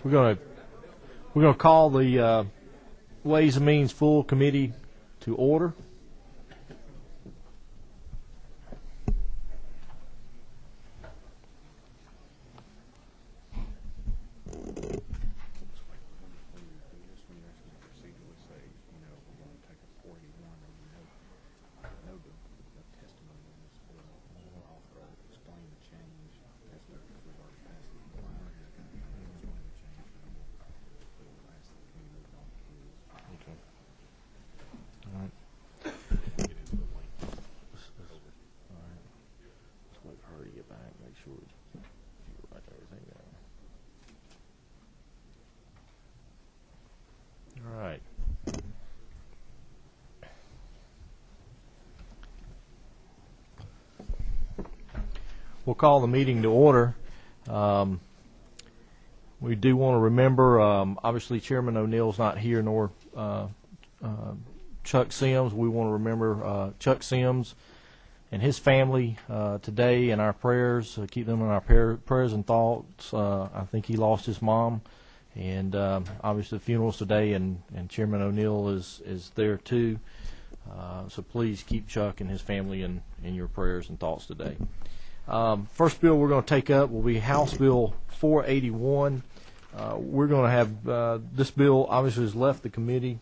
We're gonna call the Ways and Means Full Committee to order. All right. We'll call the meeting to order. We do want to remember, obviously Chairman O'Neill's not here, nor Chuck Sims. We want to remember Chuck Sims and his family today in our prayers. Keep them in our prayers and thoughts. I think he lost his mom, and obviously the funeral's today, and Chairman O'Neill is there too. So please keep Chuck and his family in your prayers and thoughts today. First bill we're going to take up will be House Bill 481. We're going to have this bill obviously has left the committee,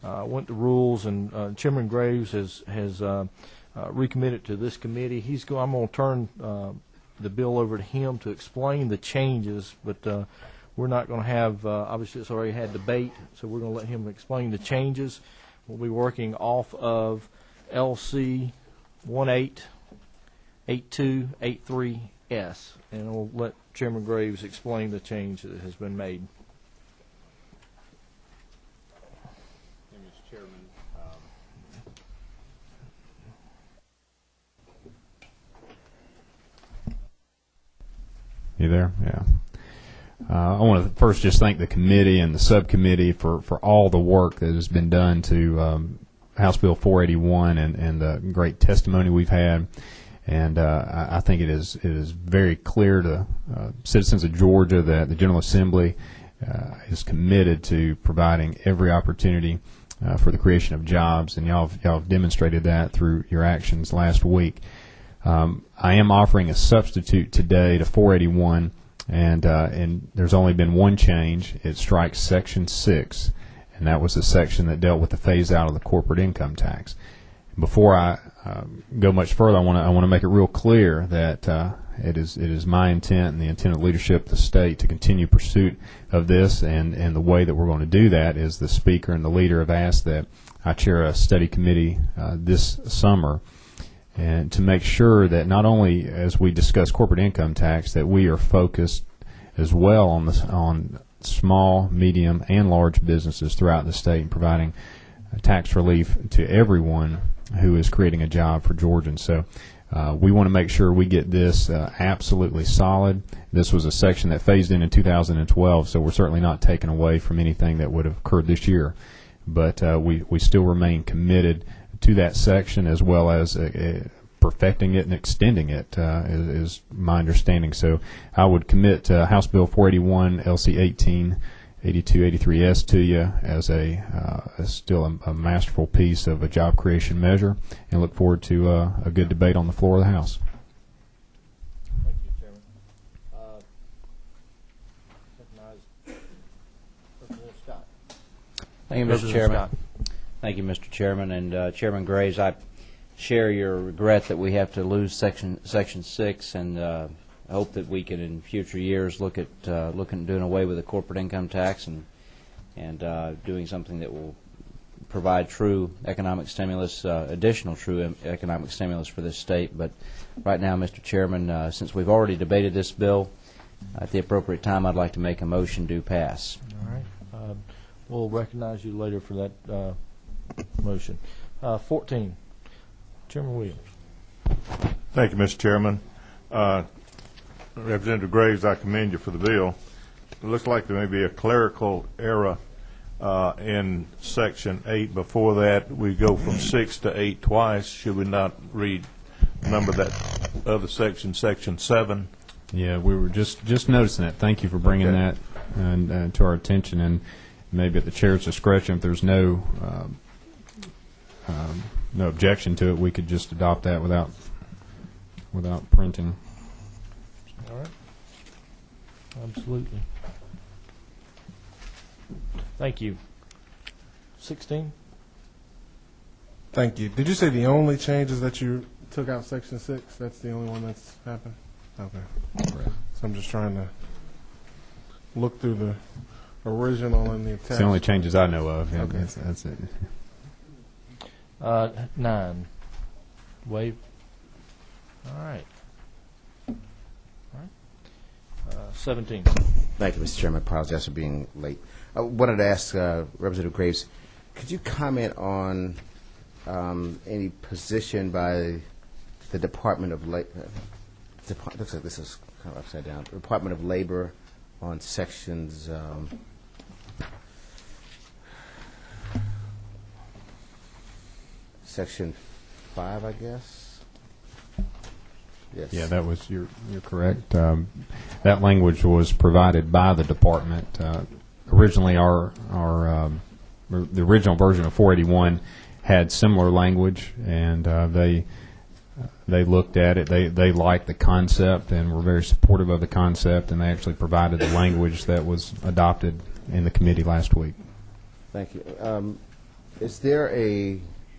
went to rules, and Chairman Graves has recommitted to this committee. I'm going to turn the bill over to him to explain the changes, but we're not going to have, obviously it's already had debate, so we're going to let him explain the changes. We'll be working off of LC 188283S, and we'll let Chairman Graves explain the change that has been made. Mr. Chairman, you there? Yeah. I want to first just thank the committee and the subcommittee for all the work that has been done to House Bill 481 and the great testimony we've had. And I think it is very clear to citizens of Georgia that the General Assembly is committed to providing every opportunity for the creation of jobs, and y'all have demonstrated that through your actions last week. I am offering a substitute today to 481, and there's only been one change. It strikes Section 6, and that was the section that dealt with the phase out of the corporate income tax. Before I go much further, I want to make it real clear that it is my intent and the intent of the leadership of the state to continue pursuit of this, and the way that we're going to do that is the Speaker and the leader have asked that I chair a study committee this summer, and to make sure that not only as we discuss corporate income tax that we are focused as well on small, medium, and large businesses throughout the state and providing tax relief to everyone who is creating a job for Georgians. So we want to make sure we get this absolutely solid. This was a section that phased in 2012, so we're certainly not taking away from anything that would have occurred this year. But we still remain committed to that section, as well as perfecting it and extending it is my understanding. So I would commit House Bill 481 LC 188283S to you as still a masterful piece of a job creation measure, and look forward to a good debate on the floor of the House. Thank you, Chairman. Representative Scott. Thank you, Mr. Chairman. Thank you, Mr. Chairman. And Chairman Graves, I share your regret that we have to lose Section 6, and I hope that we can in future years look at doing away with the corporate income tax and doing something that will provide true economic stimulus, additional true economic stimulus for this state. But right now, Mr. Chairman, since we've already debated this bill, at the appropriate time I'd like to make a motion to pass. All right. We'll recognize you later for that motion. 14. Chairman Williams. Thank you, Mr. Chairman. Representative Graves, I commend you for the bill. It looks like there may be a clerical error in Section 8. Before that, we go from 6 to 8 twice. Should we not remember that other section, Section 7? Yeah, we were just noticing that. Thank you for bringing that and to our attention, and maybe at the chair's discretion, if there's no objection to it, we could just adopt that without printing. All right. Absolutely. Thank you. 16. Thank you. Did you say the only changes that you took out section 6? That's the only one that's happened? Okay. Right. So I'm just trying to look through the original and the attached. It's the only changes I know of. Yeah, Okay. That's it. 9. Waive. All right. 17. Thank you, Mr. Chairman. Apologize for being late. I wanted to ask Representative Graves, could you comment on any position by the Department of Labor? Looks like this is kind of upside down. Department of Labor on sections. Section 5, I guess. Yes. Yeah, that was you're correct. That language was provided by the department. Originally, the original version of 481 had similar language, and they looked at it. They liked the concept and were very supportive of the concept, and they actually provided the language that was adopted in the committee last week. Thank you. Is there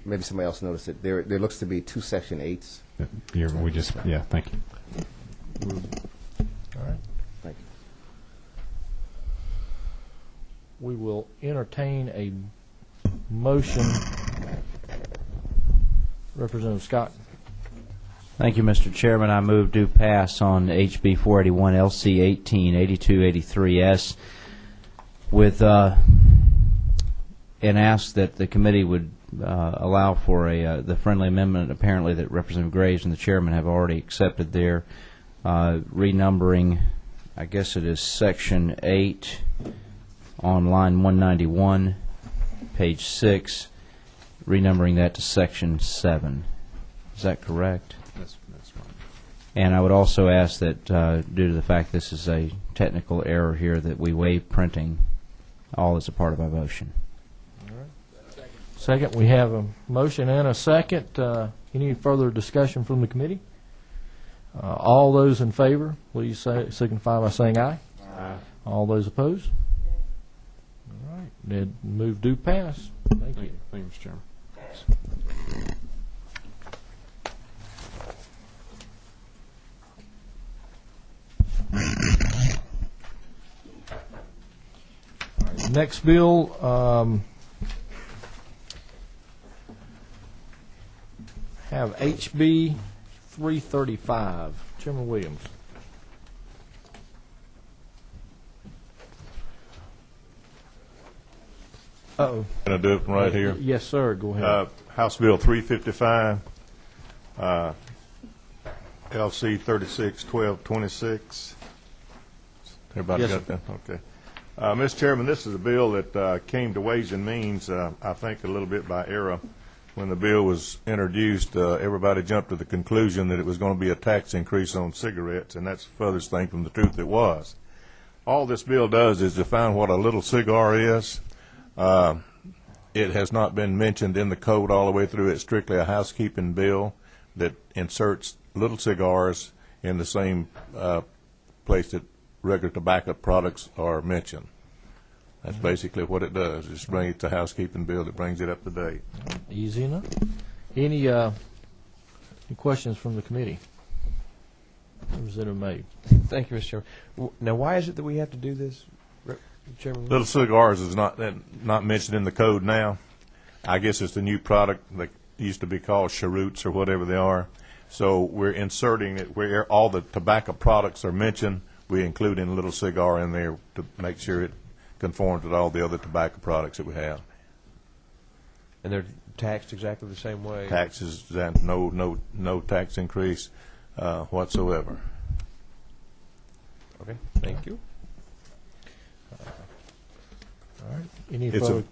maybe somebody else noticed it, there looks to be 2 Section 8s. Thank you. All right. Thank you. We will entertain a motion. Representative Scott. Thank you, Mr. Chairman. I move to pass on HB 481 LC 188283S with and ask that the committee would allow for the friendly amendment apparently that Representative Graves and the chairman have already accepted there, renumbering, I guess it is Section 8 on line 191, page 6, renumbering that to Section 7. Is that correct? That's right. And I would also ask that due to the fact this is a technical error here that we waive printing all as a part of my motion. Second, we have a motion and a second. Any further discussion from the committee? All those in favor, please signify by saying aye. Aye. All those opposed? All right. Then move do pass. Thank you. Thank you, Mr. Chairman. All right, next bill, have HB 335. Chairman Williams. Uh-oh. Can I do it from right here? Yes, sir. Go ahead. House Bill 355, LC 361226. Everybody Yes, got that? Okay. Mr. Chairman, this is a bill that came to Ways and Means, I think a little bit by error. When the bill was introduced, everybody jumped to the conclusion that it was going to be a tax increase on cigarettes, and that's the furthest thing from the truth it was. All this bill does is define what a little cigar is. It has not been mentioned in the code all the way through. It's strictly a housekeeping bill that inserts little cigars in the same place that regular tobacco products are mentioned. That's basically what it does. Just bring it to housekeeping bill that brings it up to date. Easy enough. Any questions from the committee? Representative May. Thank you, Mr. Chairman. Now, why is it that we have to do this, Chairman? Little cigars is not mentioned in the code now. I guess it's the new product that used to be called cheroots or whatever they are. So we're inserting it where all the tobacco products are mentioned. We include in a little cigar in there to make sure it conforms with all the other tobacco products that we have. And they're taxed exactly the same way? Taxes, no tax increase whatsoever. Okay, thank you. All right. Any further?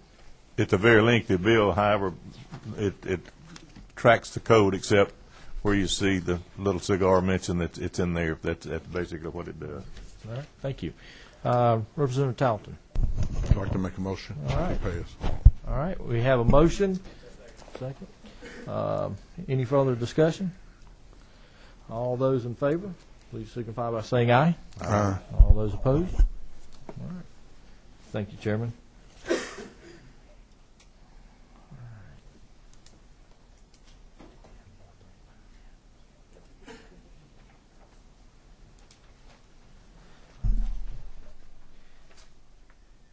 It's a very lengthy bill. However, it tracks the code except where you see the little cigar mentioned. It's in there. That's basically what it does. All right. Thank you. Representative Talton. I'd like to make a motion. All right. To pay us. All right, we have a motion. Second. Any further discussion? All those in favor, please signify by saying aye. Aye. All those opposed? All right. Thank you, Chairman.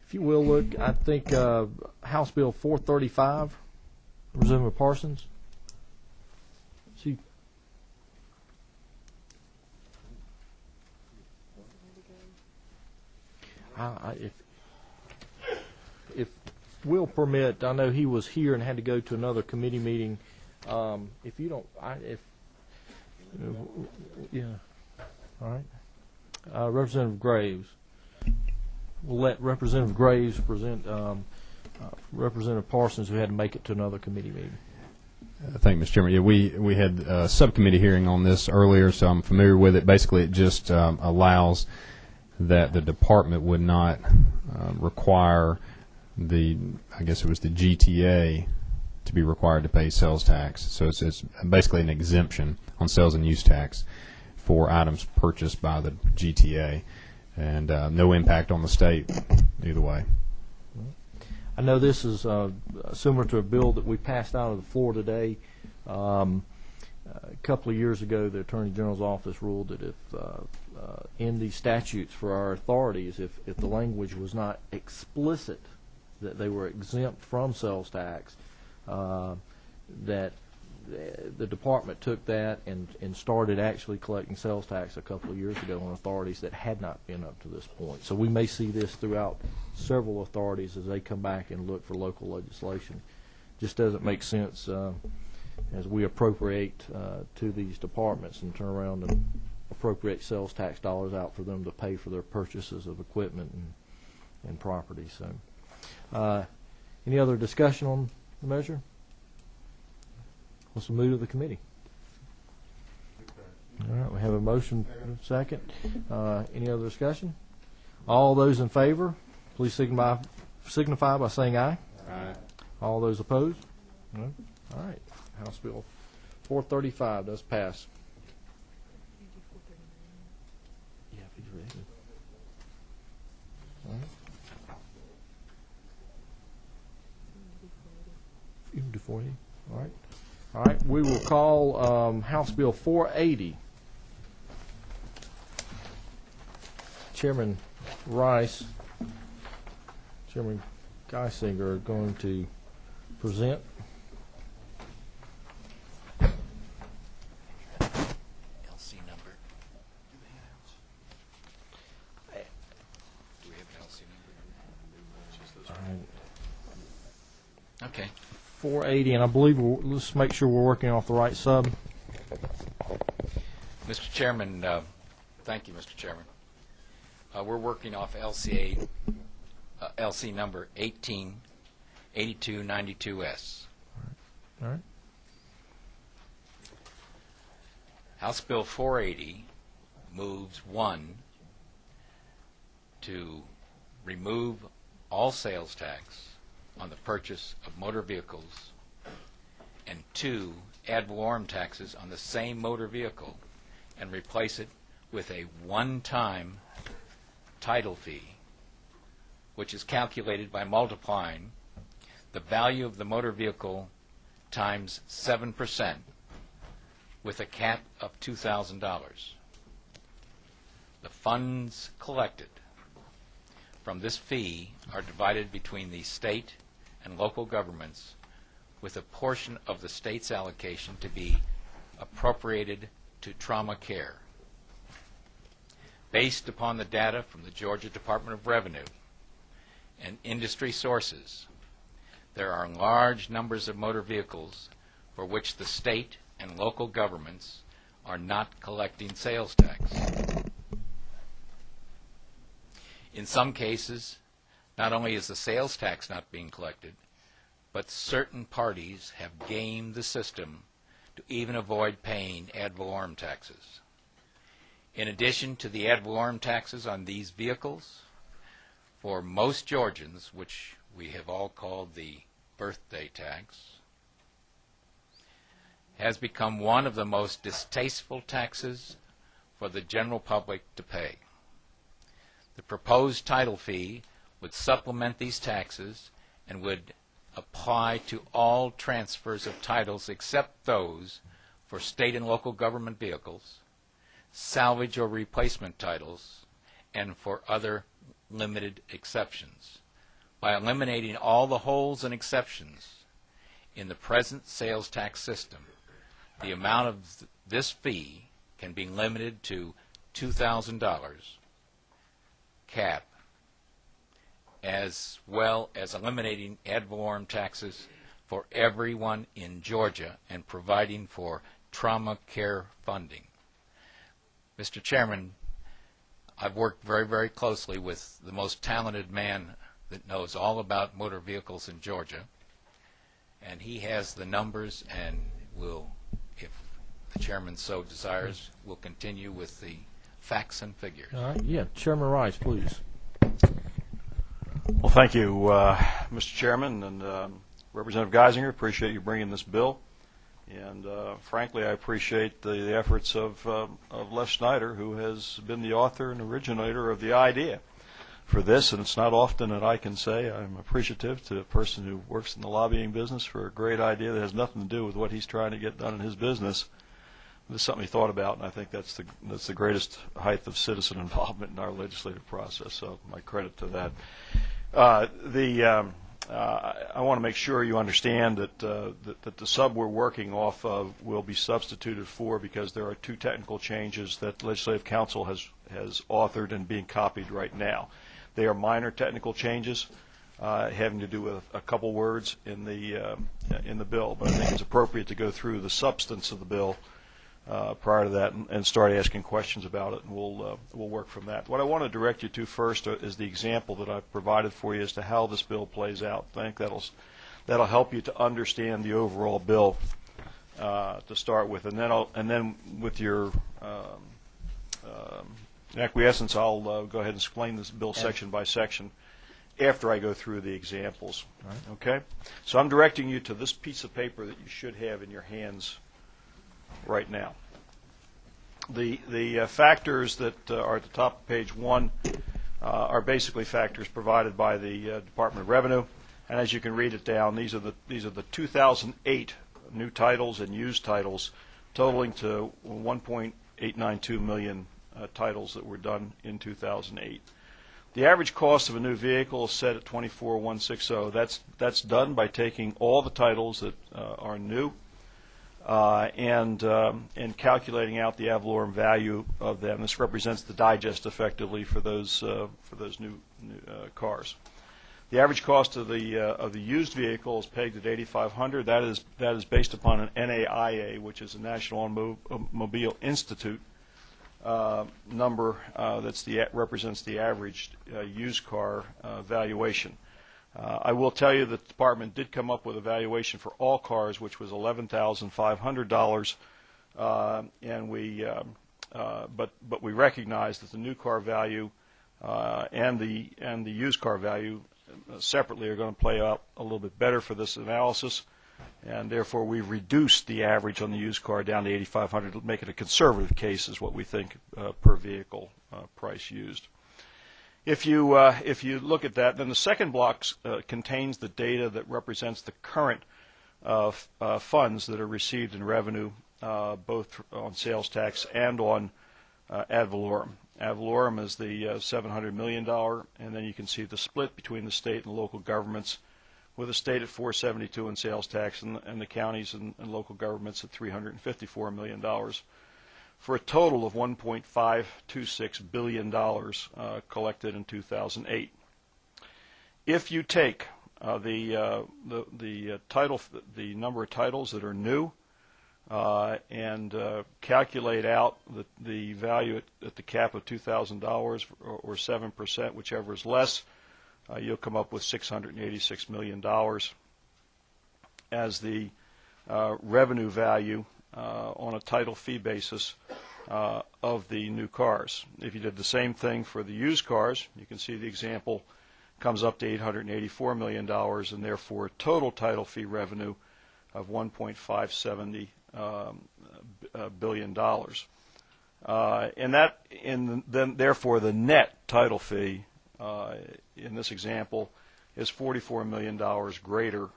If you will look, I think House Bill 435, Representative Parsons. See, if will permit, I know he was here and had to go to another committee meeting. If you don't, yeah, all right. Representative Graves. We'll let Representative Graves present Representative Parsons, who had to make it to another committee meeting. Thank you, Mr. Chairman. Yeah, we had a subcommittee hearing on this earlier, so I'm familiar with it. Basically, it just allows that the department would not require I guess it was the GTA to be required to pay sales tax. So it's basically an exemption on sales and use tax for items purchased by the GTA. And no impact on the state either way. I know this is similar to a bill that we passed out of the floor today. A couple of years ago, the Attorney General's office ruled that if in these statutes for our authorities, if the language was not explicit that they were exempt from sales tax, that the department took that and started actually collecting sales tax a couple of years ago on authorities that had not been up to this point. So we may see this throughout several authorities as they come back and look for local legislation. Just doesn't make sense as we appropriate to these departments and turn around and appropriate sales tax dollars out for them to pay for their purchases of equipment and property. So, any other discussion on the measure? What's the mood of the committee? All right, we have a motion second. Any other discussion? All those in favor, please signify by saying aye. Aye. All those opposed? No? All right. House Bill 435 does pass. Yeah, if he's ready. All right. You can do 40. All right. All right, we will call House Bill 480. Chairman Rice, Chairman Geisinger are going to present. LC number. Do we have an LC number? All right. Okay. 480, and I believe let's make sure we're working off the right sub. Mr. Chairman, thank you, Mr. Chairman. We're working off LC number 188292S. All right. House Bill 480 moves 1 to remove all sales tax on the purchase of motor vehicles, and 2, ad valorem taxes on the same motor vehicle and replace it with a one-time title fee, which is calculated by multiplying the value of the motor vehicle times 7% with a cap of $2,000. The funds collected from this fee are divided between the state and local governments, with a portion of the state's allocation to be appropriated to trauma care. Based upon the data from the Georgia Department of Revenue and industry sources, there are large numbers of motor vehicles for which the state and local governments are not collecting sales tax. In some cases, not only is the sales tax not being collected, but certain parties have gamed the system to even avoid paying ad valorem taxes. In addition to the ad valorem taxes on these vehicles, for most Georgians, which we have all called the birthday tax, has become one of the most distasteful taxes for the general public to pay. The proposed title fee would supplement these taxes and would apply to all transfers of titles except those for state and local government vehicles, salvage or replacement titles, and for other limited exceptions. By eliminating all the holes and exceptions in the present sales tax system, the amount of this fee can be limited to $2,000 cap, as well as eliminating ad valorem taxes for everyone in Georgia and providing for trauma care funding. Mr. Chairman, I've worked very, very closely with the most talented man that knows all about motor vehicles in Georgia, and he has the numbers and will, if the chairman so desires, will continue with the facts and figures. All right. Yeah, Chairman Rice, please. Well, thank you, Mr. Chairman, and Representative Geisinger. Appreciate you bringing this bill, and frankly, I appreciate the efforts of Les Schneider, who has been the author and originator of the idea for this. And it's not often that I can say I'm appreciative to a person who works in the lobbying business for a great idea that has nothing to do with what he's trying to get done in his business. This is something he thought about, and I think that's the greatest height of citizen involvement in our legislative process. So my credit to that. I want to make sure you understand that the sub we're working off of will be substituted for, because there are two technical changes that Legislative Council has authored and being copied right now. They are minor technical changes having to do with a couple words in the bill, but I think it's appropriate to go through the substance of the bill prior to that and start asking questions about it, and we'll work from that. What I want to direct you to first is the example that I've provided for you as to how this bill plays out. I think that'll help you to understand the overall bill to start with, and then with your acquiescence, I'll go ahead and explain this bill section by section after I go through the examples. All right. Okay? So I'm directing you to this piece of paper that you should have in your hands right now. The factors that are at the top of page 1 are basically factors provided by the Department of Revenue, and as you can read it down, these are the 2008 new titles and used titles, totaling to 1.892 million titles that were done in 2008. The average cost of a new vehicle is set at $24,160. That's done by taking all the titles that are new and calculating out the ad valorem value of them. This represents the digest effectively for those new cars. The average cost of the used vehicle is pegged at $8,500. That is based upon an NAIA, which is a National Automobile Institute number represents the average used car valuation. I will tell you that the department did come up with a valuation for all cars, which was $11,500, but we recognize that the new car value and the used car value separately are going to play out a little bit better for this analysis, and therefore we've reduced the average on the used car down to $8,500 to make it a conservative case, is what we think per vehicle price used. If you look at that, then the second block contains the data that represents the current funds that are received in revenue, both on sales tax and on ad valorem. Ad valorem is the $700 million, and then you can see the split between the state and local governments, with the state at $472 in sales tax and the counties and local governments at $354 million, for a total of $1.526 billion collected in 2008. If you take the number of titles that are new and calculate out the value at the cap of $2,000 or 7%, whichever is less, you'll come up with $686 million as the revenue value on a title fee basis of the new cars. If you did the same thing for the used cars, you can see the example comes up to $884 million, and therefore total title fee revenue of $1.570 billion. Then therefore the net title fee in this example is $44 million greater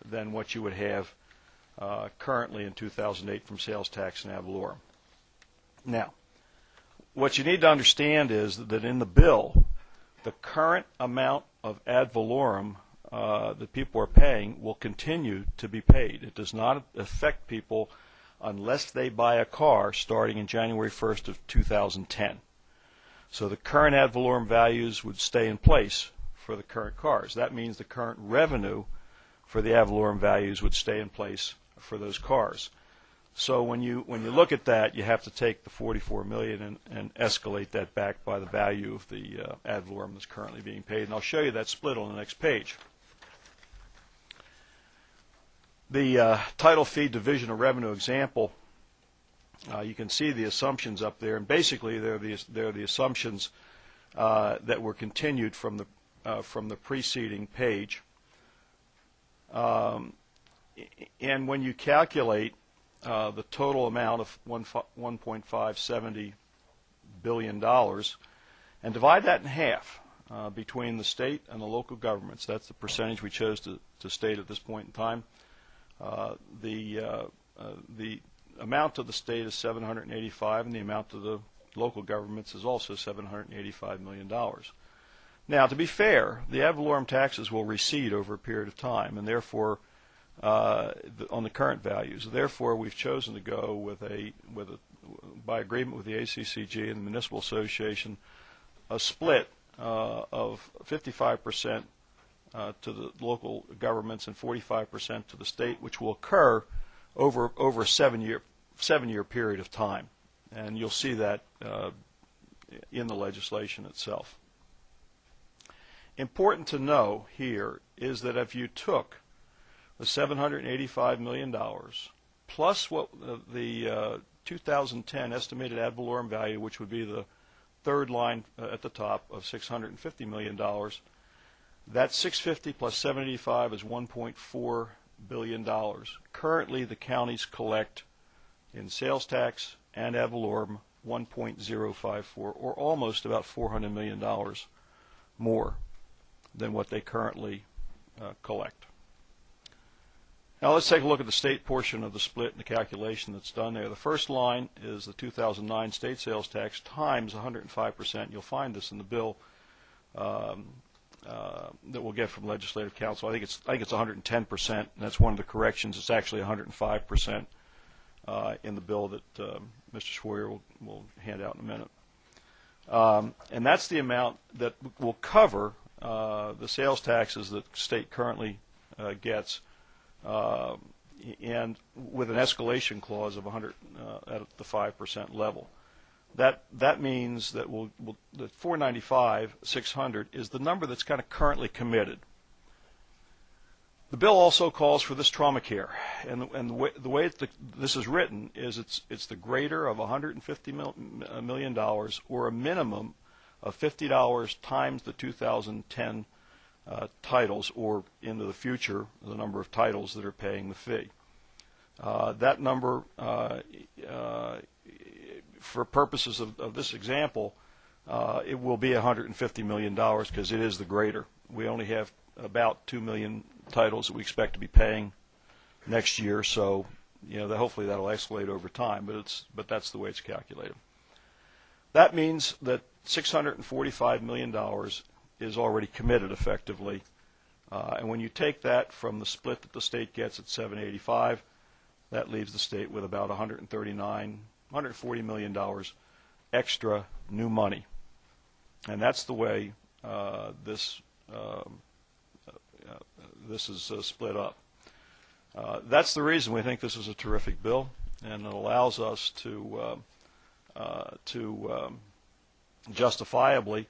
than what you would have currently in 2008 from sales tax and ad valorem. Now, what you need to understand is that in the bill, the current amount of ad valorem that people are paying will continue to be paid. It does not affect people unless they buy a car starting in January 1st of 2010. So the current ad valorem values would stay in place for the current cars. That means the current revenue for the ad valorem values would stay in place for those cars. So when you look at that, you have to take the $44 million and escalate that back by the value of the ad valorem that's currently being paid. And I'll show you that split on the next page. The title fee division of revenue example, you can see the assumptions up there, and basically they're the assumptions that were continued from the preceding page. And when you calculate the total amount of $1.570 billion and divide that in half between the state and the local governments, that's the percentage we chose to state at this point in time. The amount to the state is $785, and the amount to the local governments is also $785 million. Now, to be fair, the ad valorem taxes will recede over a period of time, and therefore, on the current values. Therefore, we've chosen to go by agreement with the ACCG and the Municipal Association, a split of 55% to the local governments and 45% to the state, which will occur over a seven-year period of time, and you'll see that in the legislation itself. Important to know here is that if you took the $785 million plus what the 2010 estimated ad valorem value, which would be the third line at the top of $650 million, that 650 plus 785 is $1.4 billion. Currently, the counties collect in sales tax and ad valorem 1.054, or almost about $400 million more than what they currently collect. Now let's take a look at the state portion of the split and the calculation that's done there. The first line is the 2009 state sales tax times 105%. You'll find this in the bill that we'll get from Legislative Council. I think it's 110%, and that's one of the corrections. It's actually 105% in the bill that Mr. Schwoyer will hand out in a minute. And that's the amount that will cover the sales taxes that the state currently gets, and with an escalation clause of 100 at the 5% level. That means that that 495, 600 is the number that's kind of currently committed. The bill also calls for this trauma care, and the way this is written is it's the greater of $150 million, or a minimum of $50 times the 2010 titles, or into the future the number of titles that are paying the fee. That number, for purposes of this example, it will be $150 million because it is the greater. We only have about 2 million titles that we expect to be paying next year, so hopefully that'll escalate over time. But that's the way it's calculated. That means that $645 million is already committed effectively, and when you take that from the split that the state gets at 785, that leaves the state with about $140 million extra new money, and that's the way this is split up. That's the reason we think this is a terrific bill, and it allows us to justifiably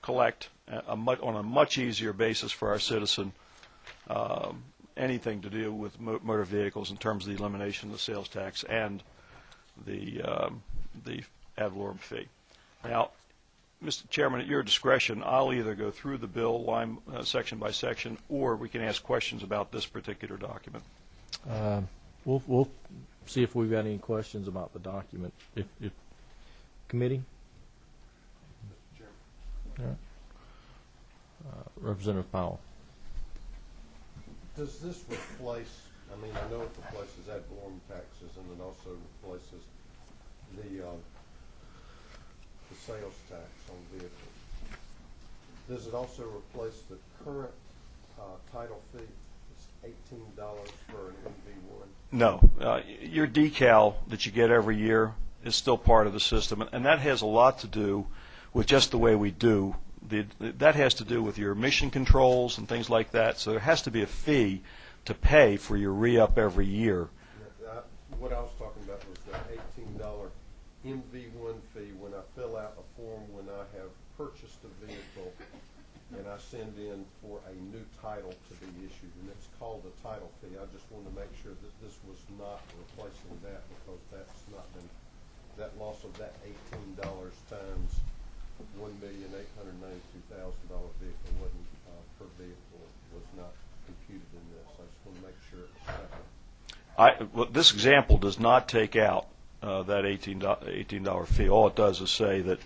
collect on a much easier basis for our citizen anything to do with motor vehicles in terms of the elimination of the sales tax and the ad valorem fee. Now, Mr. Chairman, at your discretion, I'll either go through the bill line section by section, or we can ask questions about this particular document. We'll see if we've got any questions about the document. If committee? All right. Representative Powell. Does this replace, I mean, I know it replaces ad valorem taxes, and it also replaces the sales tax on vehicles. Does it also replace the current title fee? It's $18 for an MV1? No. Your decal that you get every year is still part of the system, and that has a lot to do with just the way we do. That has to do with your emission controls and things like that, so there has to be a fee to pay for your re-up every year. What I was talking about was that $18 MV1 fee when I fill out a form when I have purchased a vehicle and I send in for a new title to be issued, and it's called a title fee. I just wanted to make sure that this was not replacing that, because that's not been, that loss of that $18 times $1,892,000 vehicle wasn't per vehicle, was not computed in this. I just want to make sure it was separate. Well, this example does not take out that $18 fee. All it does is say that,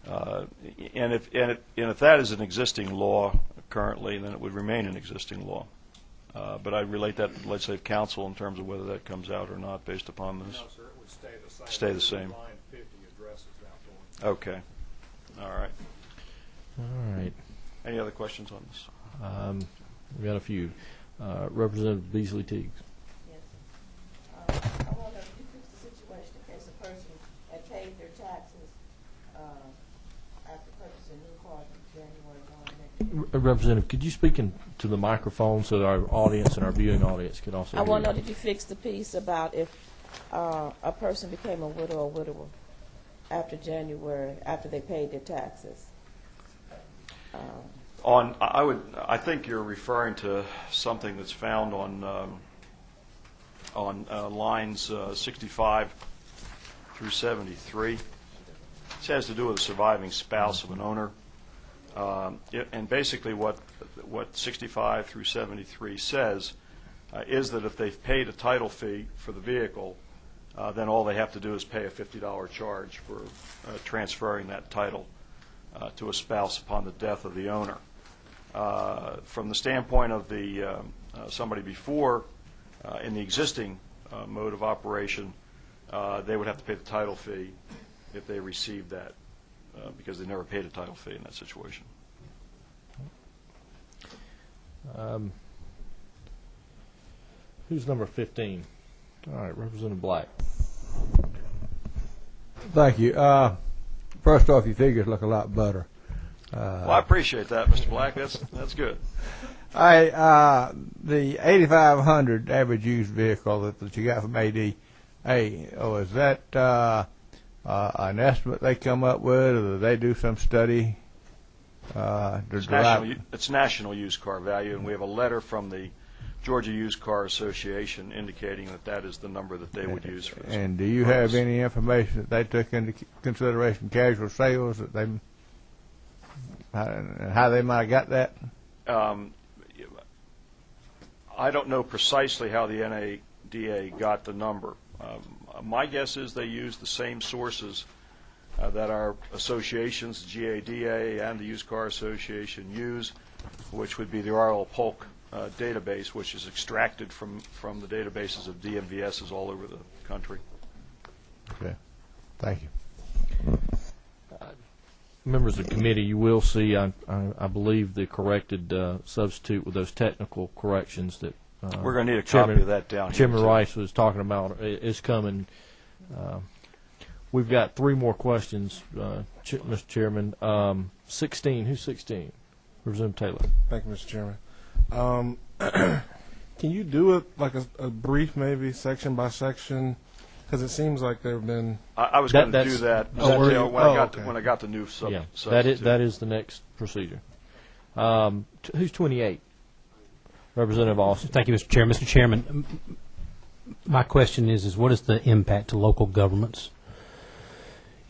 and if that is an existing law currently, then it would remain an existing law. But I relate that to legislative council in terms of whether that comes out or not based upon this. No, sir, it would stay the same. Stay the same. Line 50 addresses that point. Okay. All right. All right. Any other questions on this? We've got a few. Representative Beasley Teagues. Yes. I wonder if you fix the situation in case a person had paid their taxes after purchasing a new car in January 1 next year. Representative, could you speak to the microphone so that our audience and our viewing audience could also I want to hear know, did you fix the piece about if a person became a widow or widower after January, after they paid their taxes? I think you're referring to something that's found on lines 65 through 73. This has to do with a surviving spouse of an owner, and basically what 65 through 73 says is that if they've paid a title fee for the vehicle, then all they have to do is pay a $50 charge for transferring that title to a spouse upon the death of the owner. From the standpoint of the somebody before in the existing mode of operation, they would have to pay the title fee if they received that because they never paid a title fee in that situation. Who's number 15? All right, Representative Black. Thank you. First off, your figures look a lot better. Well, I appreciate that, Mr. Black. That's good. The 8,500 average used vehicle that you got from ADA, is that an estimate they come up with, or do they do some study? It's national used car value, and we have a letter from the Georgia Used Car Association indicating that that is the number that they would use for this. And do you have any information that they took into consideration casual sales, that they and how they might have got that? I don't know precisely how the NADA got the number. My guess is they used the same sources that our associations, GADA and the Used Car Association, use, which would be the RL Polk database, which is extracted from the databases of DMVSs all over the country. Okay. Thank you. Members of the committee, you will see, I believe, the corrected substitute with those technical corrections that we're going to need a copy of that down here. Chairman Rice was talking about is coming. We've got 3 more questions, Mr. Chairman. 16. Who's 16? Representative Taylor. Thank you, Mr. Chairman. Can you do it like a brief, maybe section by section? Because it seems like there have been. I was going to do that when I got the new substitute. That is the next procedure. Who's 28? Representative Austin. Thank you, Mr. Chair. Mr. Chairman, my question is what is the impact to local governments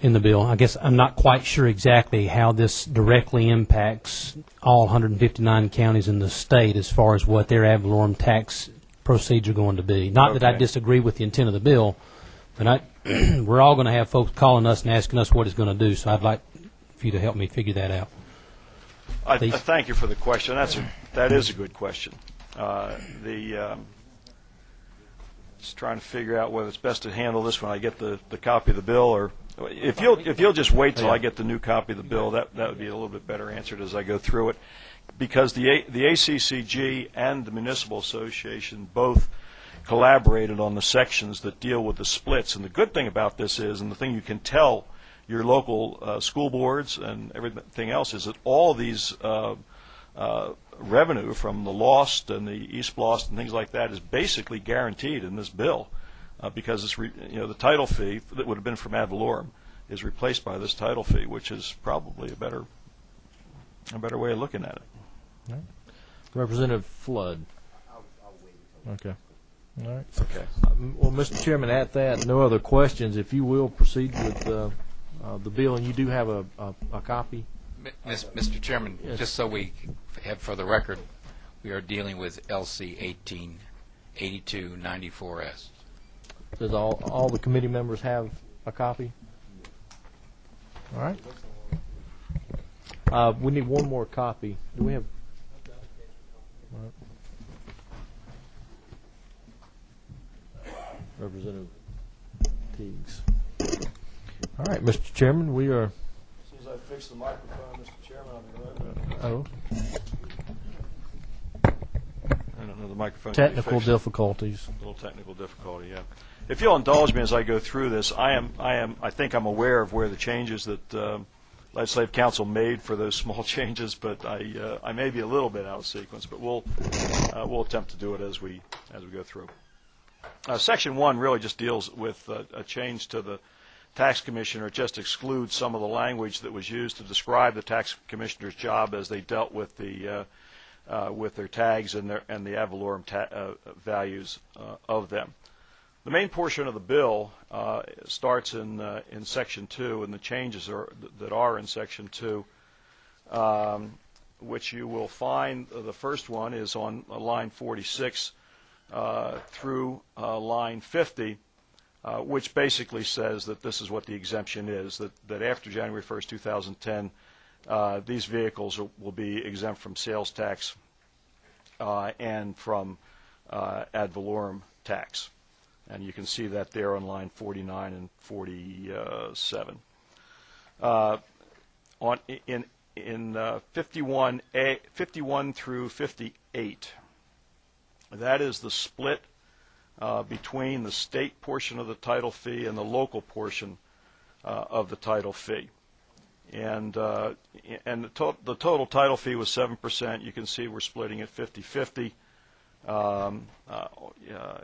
in the bill. I guess I'm not quite sure exactly how this directly impacts all 159 counties in the state as far as what their ad valorem tax proceeds are going to be. Not that I disagree with the intent of the bill, but we're all going to have folks calling us and asking us what it's going to do, so I'd like for you to help me figure that out. I thank you for the question. That is a good question. Just trying to figure out whether it's best to handle this when I get the copy of the bill, or if you'll just wait till I get the new copy of the bill, that would be a little bit better answered as I go through it, because the ACCG and the Municipal Association both collaborated on the sections that deal with the splits. And the good thing about this is, and the thing you can tell your local school boards and everything else, is that all these revenue from the lost and the East Lost and things like that is basically guaranteed in this bill, because it's the title fee that would have been from ad valorem is replaced by this title fee, which is probably a better way of looking at it. Right. Representative Flood. I'll wait. Okay. All right. Okay. Well, Mr. Chairman, at that, no other questions. If you will proceed with the bill, and you do have a copy. Mr. Chairman, yes. Just so we have for the record, we are dealing with LC 188294S. Does all the committee members have a copy? All right. We need one more copy. Do we have? All right. Representative Teagues. All right, Mr. Chairman, we are. As soon as I fix the microphone, Mr. Chairman, I'll be right back. Oh. I don't know the microphone. Technical difficulties. A little technical difficulty, yeah. If you'll indulge me as I go through this, I think I'm aware of where the changes that Legislative Council made for those small changes, but I may be a little bit out of sequence, but we'll attempt to do it as we go through. Section 1 really just deals with a change to the tax commissioner. It just excludes some of the language that was used to describe the tax commissioner's job as they dealt with the with their tags and the ad valorem values of them. The main portion of the bill starts in Section 2, and the changes that are in Section 2, which you will find the first one is on line 46 through line 50, which basically says that this is what the exemption is, that after January 1st, 2010, these vehicles will be exempt from sales tax and from ad valorem tax. And you can see that there on line 49 and 47. In 51 through 58, that is the split between the state portion of the title fee and the local portion of the title fee. And the total title fee was 7%. You can see we're splitting it 50-50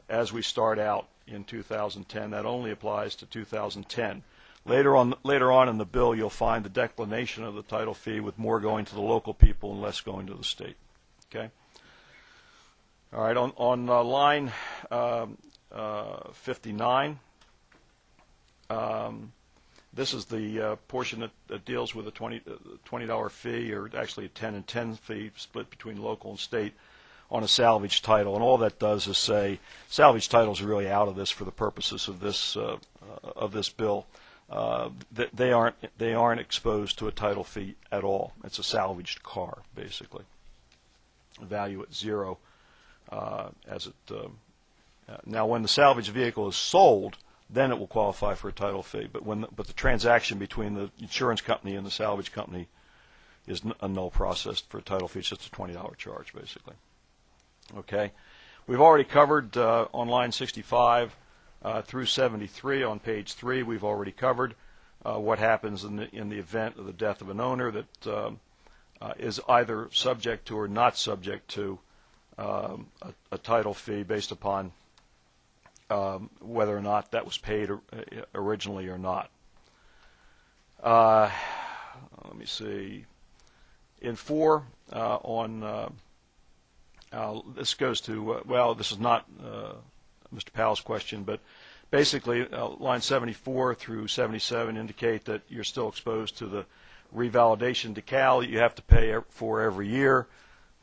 as we start out in 2010. That only applies to 2010. Later on in the bill, you'll find the declination of the title fee, with more going to the local people and less going to the state. Okay. All right. On line 59, this is the portion that deals with a $20 fee, or actually a 10 and 10 fee split between local and state on a salvage title. And all that does is say salvage titles are really out of this for the purposes of this bill. They aren't exposed to a title fee at all. It's a salvaged car, basically. Value at zero. Now, when the salvage vehicle is sold, then it will qualify for a title fee. But the transaction between the insurance company and the salvage company is a null process for a title fee. It's just a $20 charge, basically. Okay, we've already covered on line 65 through 73 on page 3. We've already covered what happens in the event of the death of an owner that is either subject to or not subject to a title fee based upon whether or not that was paid originally or not. Let me see. In 4 this goes to, this is not Mr. Powell's question, but basically, line 74 through 77 indicate that you're still exposed to the revalidation decal that you have to pay for every year.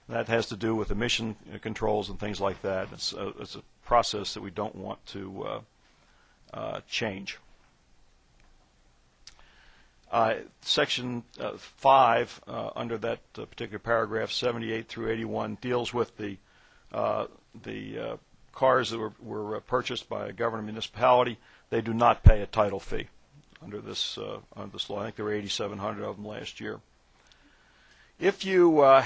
That has to do with emission controls and things like that. It's a process that we don't want to change. Section 5, under that particular paragraph, 78 through 81, deals with the cars that were purchased by a government municipality. They do not pay a title fee under this law. I think there were 8,700 of them last year. If your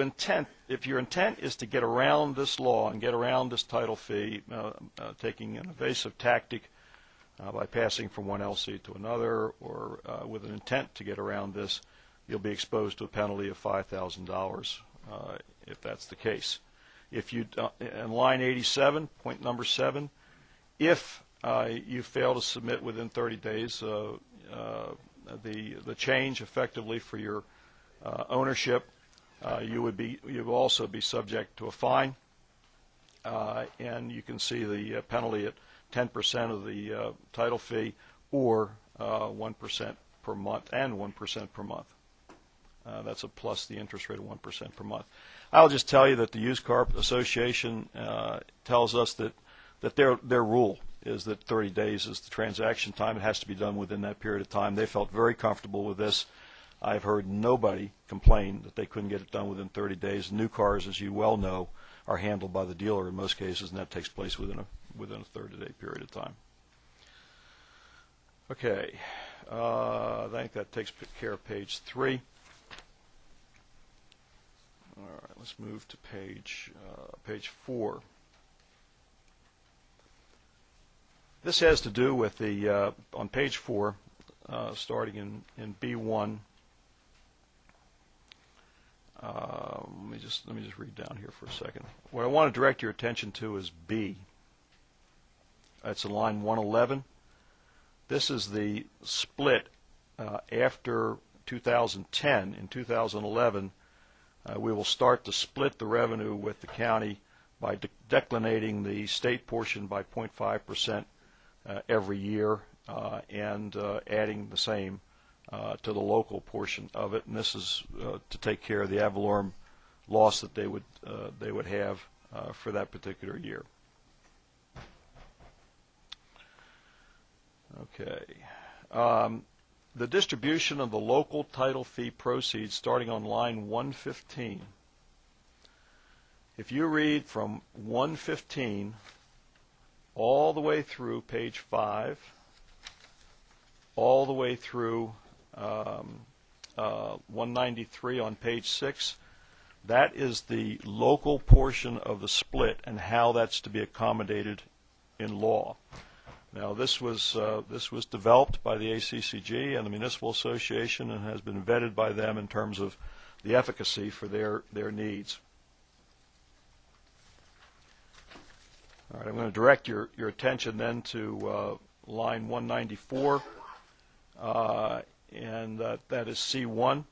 intent is to get around this law and get around this title fee, taking an evasive tactic by passing from one LC to another, or with an intent to get around this, you'll be exposed to a penalty of $5,000 if that's the case. If you, in line 87, point number 7, if you fail to submit within 30 days the change effectively for your ownership, you will also be subject to a fine, and you can see the penalty at 10% of the title fee, or 1% per month, and 1% per month. That's a plus the interest rate of 1% per month. I'll just tell you that the Used Car Association tells us that their rule is that 30 days is the transaction time. It has to be done within that period of time. They felt very comfortable with this. I've heard nobody complain that they couldn't get it done within 30 days. New cars, as you well know, are handled by the dealer in most cases, and that takes place within a 30-day period of time. Okay, I think that takes care of page 3. All right, let's move to page 4. This has to do with the on page 4, starting in B1. Let me just read down here for a second. What I want to direct your attention to is B. That's in line 111. This is the split after 2010. In 2011, we will start to split the revenue with the county by declinating the state portion by 0.5% every year, and adding the same to the local portion of it. And this is to take care of the ad valorem loss that they would have for that particular year. Okay. The distribution of the local title fee proceeds starting on line 115. If you read from 115 all the way through page 5, all the way through 193 on page 6, that is the local portion of the split and how that's to be accommodated in law. Now, this was developed by the ACCG and the Municipal Association and has been vetted by them in terms of the efficacy for their needs. All right, I'm going to direct your attention then to line 194, and that is C1.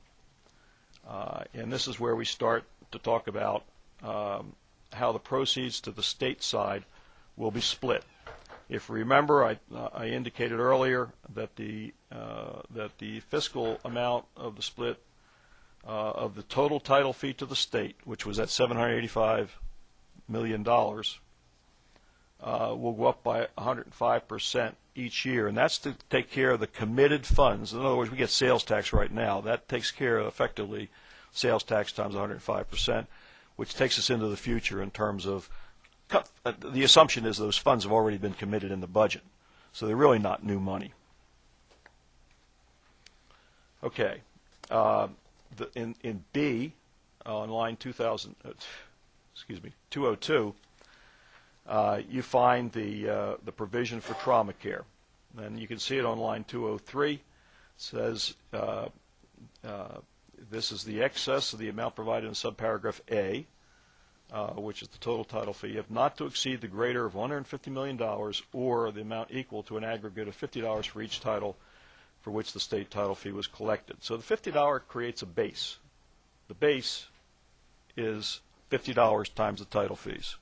And this is where we start to talk about how the proceeds to the state side will be split. If you remember, I indicated earlier that the fiscal amount of the split of the total title fee to the state, which was at $785 million, will go up by 105% each year, and that's to take care of the committed funds. In other words, we get sales tax right now. That takes care of, effectively, sales tax times 105%, which takes us into the future in terms of the assumption is those funds have already been committed in the budget, so they're really not new money. Okay, in B on line 202, you find the provision for trauma care, and you can see it on line 203. It says this is the excess of the amount provided in subparagraph A, which is the total title fee, if not to exceed the greater of $150 million or the amount equal to an aggregate of $50 for each title for which the state title fee was collected. So the $50 creates a base. The base is $50 times the title fees.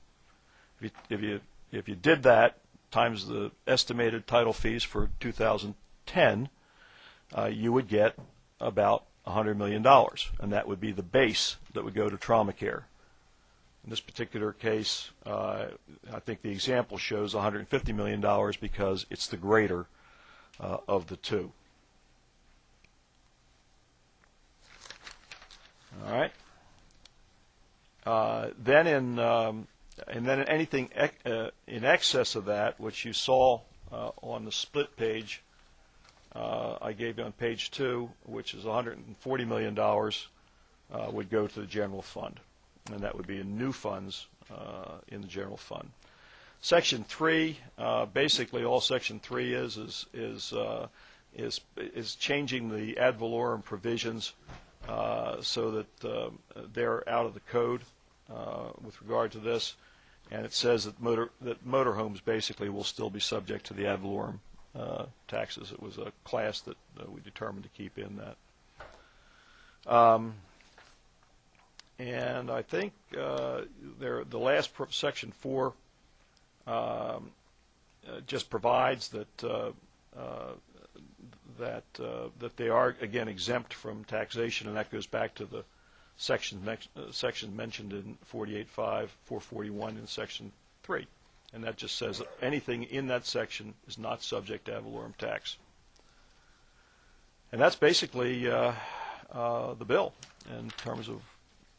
If you did that, times the estimated title fees for 2010, you would get about $100 million, and that would be the base that would go to trauma care. In this particular case, I think the example shows $150 million because it's the greater of the two. All right. And then anything in excess of that, which you saw on the split page, I gave you on page 2, which is $140 million, would go to the general fund, and that would be in new funds in the general fund. Section 3, basically all Section 3 is changing the ad valorem provisions so that they're out of the code with regard to this, and it says that motorhomes basically will still be subject to the ad valorem taxes. It was a class that we determined to keep in that. And I think the last Section 4 just provides that that they are again exempt from taxation, and that goes back to the section mentioned in 48.5, 441 in Section 3, and that just says that anything in that section is not subject to ad valorem tax. And that's basically the bill in terms of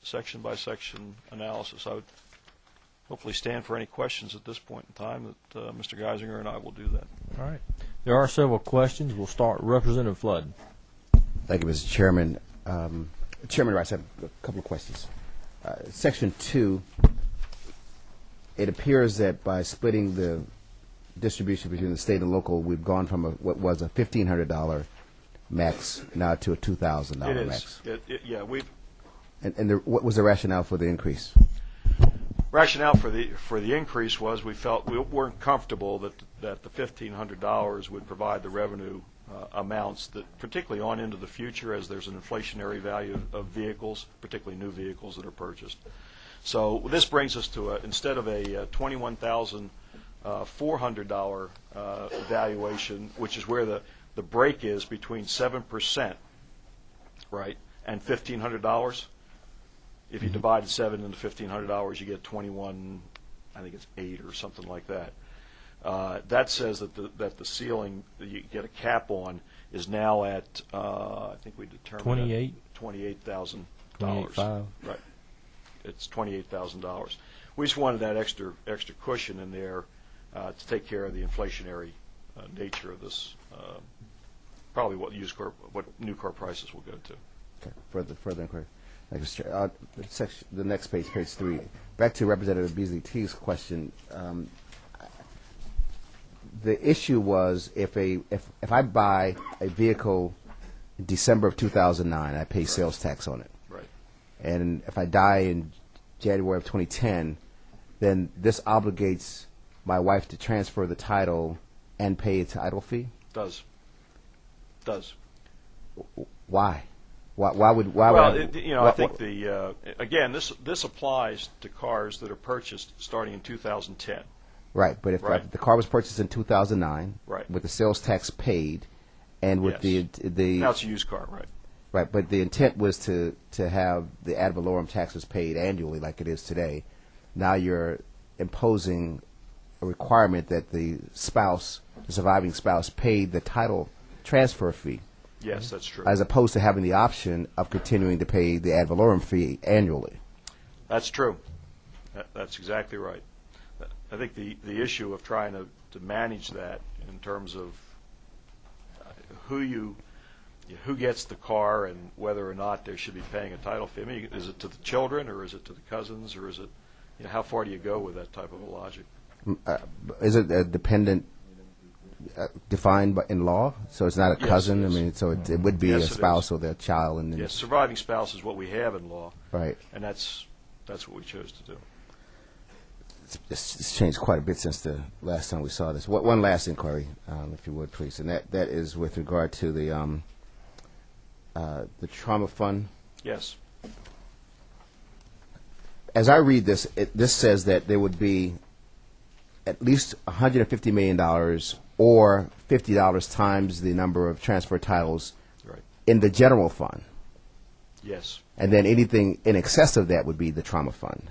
section by section analysis. I would hopefully stand for any questions at this point in time that Mr. Geisinger and I will do that. All right. There are several questions. We'll start with Representative Flood. Thank you, Mr. Chairman. Chairman Rice, I have a couple of questions. Section 2, it appears that by splitting the distribution between the state and local, we've gone from what was a $1,500 max now to a $2,000 max. Yeah, we've. And what was the rationale for the increase? Rationale for the increase was we felt we weren't comfortable that the $1,500 would provide the revenue amounts that, particularly on into the future, as there's an inflationary value of vehicles, particularly new vehicles that are purchased. So this brings us to instead of a $21,400 valuation, which is where the break is between 7%, right, and $1,500. If you divide 7 into $1,500, you get 21. I think it's 8 or something like that. That says that the ceiling that you get a cap on is now at I think we determined $28,000. $28,500. Right. It's $28,000. We just wanted that extra cushion in there to take care of the inflationary nature of this. Probably what new car prices will go to. Okay. Further inquiry. Thank you, Mr. Chair. The next page, page 3. Back to Representative Beasley T's question. The issue was if I buy a vehicle in December of 2009, I pay sales tax on it. Right. And if I die in January of 2010, then this obligates my wife to transfer the title and pay a title fee? Does. Why? I think again, this applies to cars that are purchased starting in 2010. Right, but if the car was purchased in 2009, right, with the sales tax paid, and with the now it's a used car, right? Right, but the intent was to have the ad valorem taxes paid annually, like it is today. Now you're imposing a requirement that the surviving spouse, pay the title transfer fee. Yes, that's true. As opposed to having the option of continuing to pay the ad valorem fee annually. That's true. That's exactly right. I think the issue of trying to manage that in terms of who gets the car and whether or not they should be paying a title fee. I mean, is it to the children or is it to the cousins or is it, how far do you go with that type of a logic? Is it a dependent defined in law? So it's not a cousin? Yes, I mean, so it would be a spouse or their child. And yes, surviving spouse is what we have in law. Right. And that's what we chose to do. It's changed quite a bit since the last time we saw this. One last inquiry, if you would, please, and that is with regard to the trauma fund. Yes. As I read this, this says that there would be at least $150 million or $50 times the number of transfer titles Right. in the general fund. Yes. And then anything in excess of that would be the trauma fund.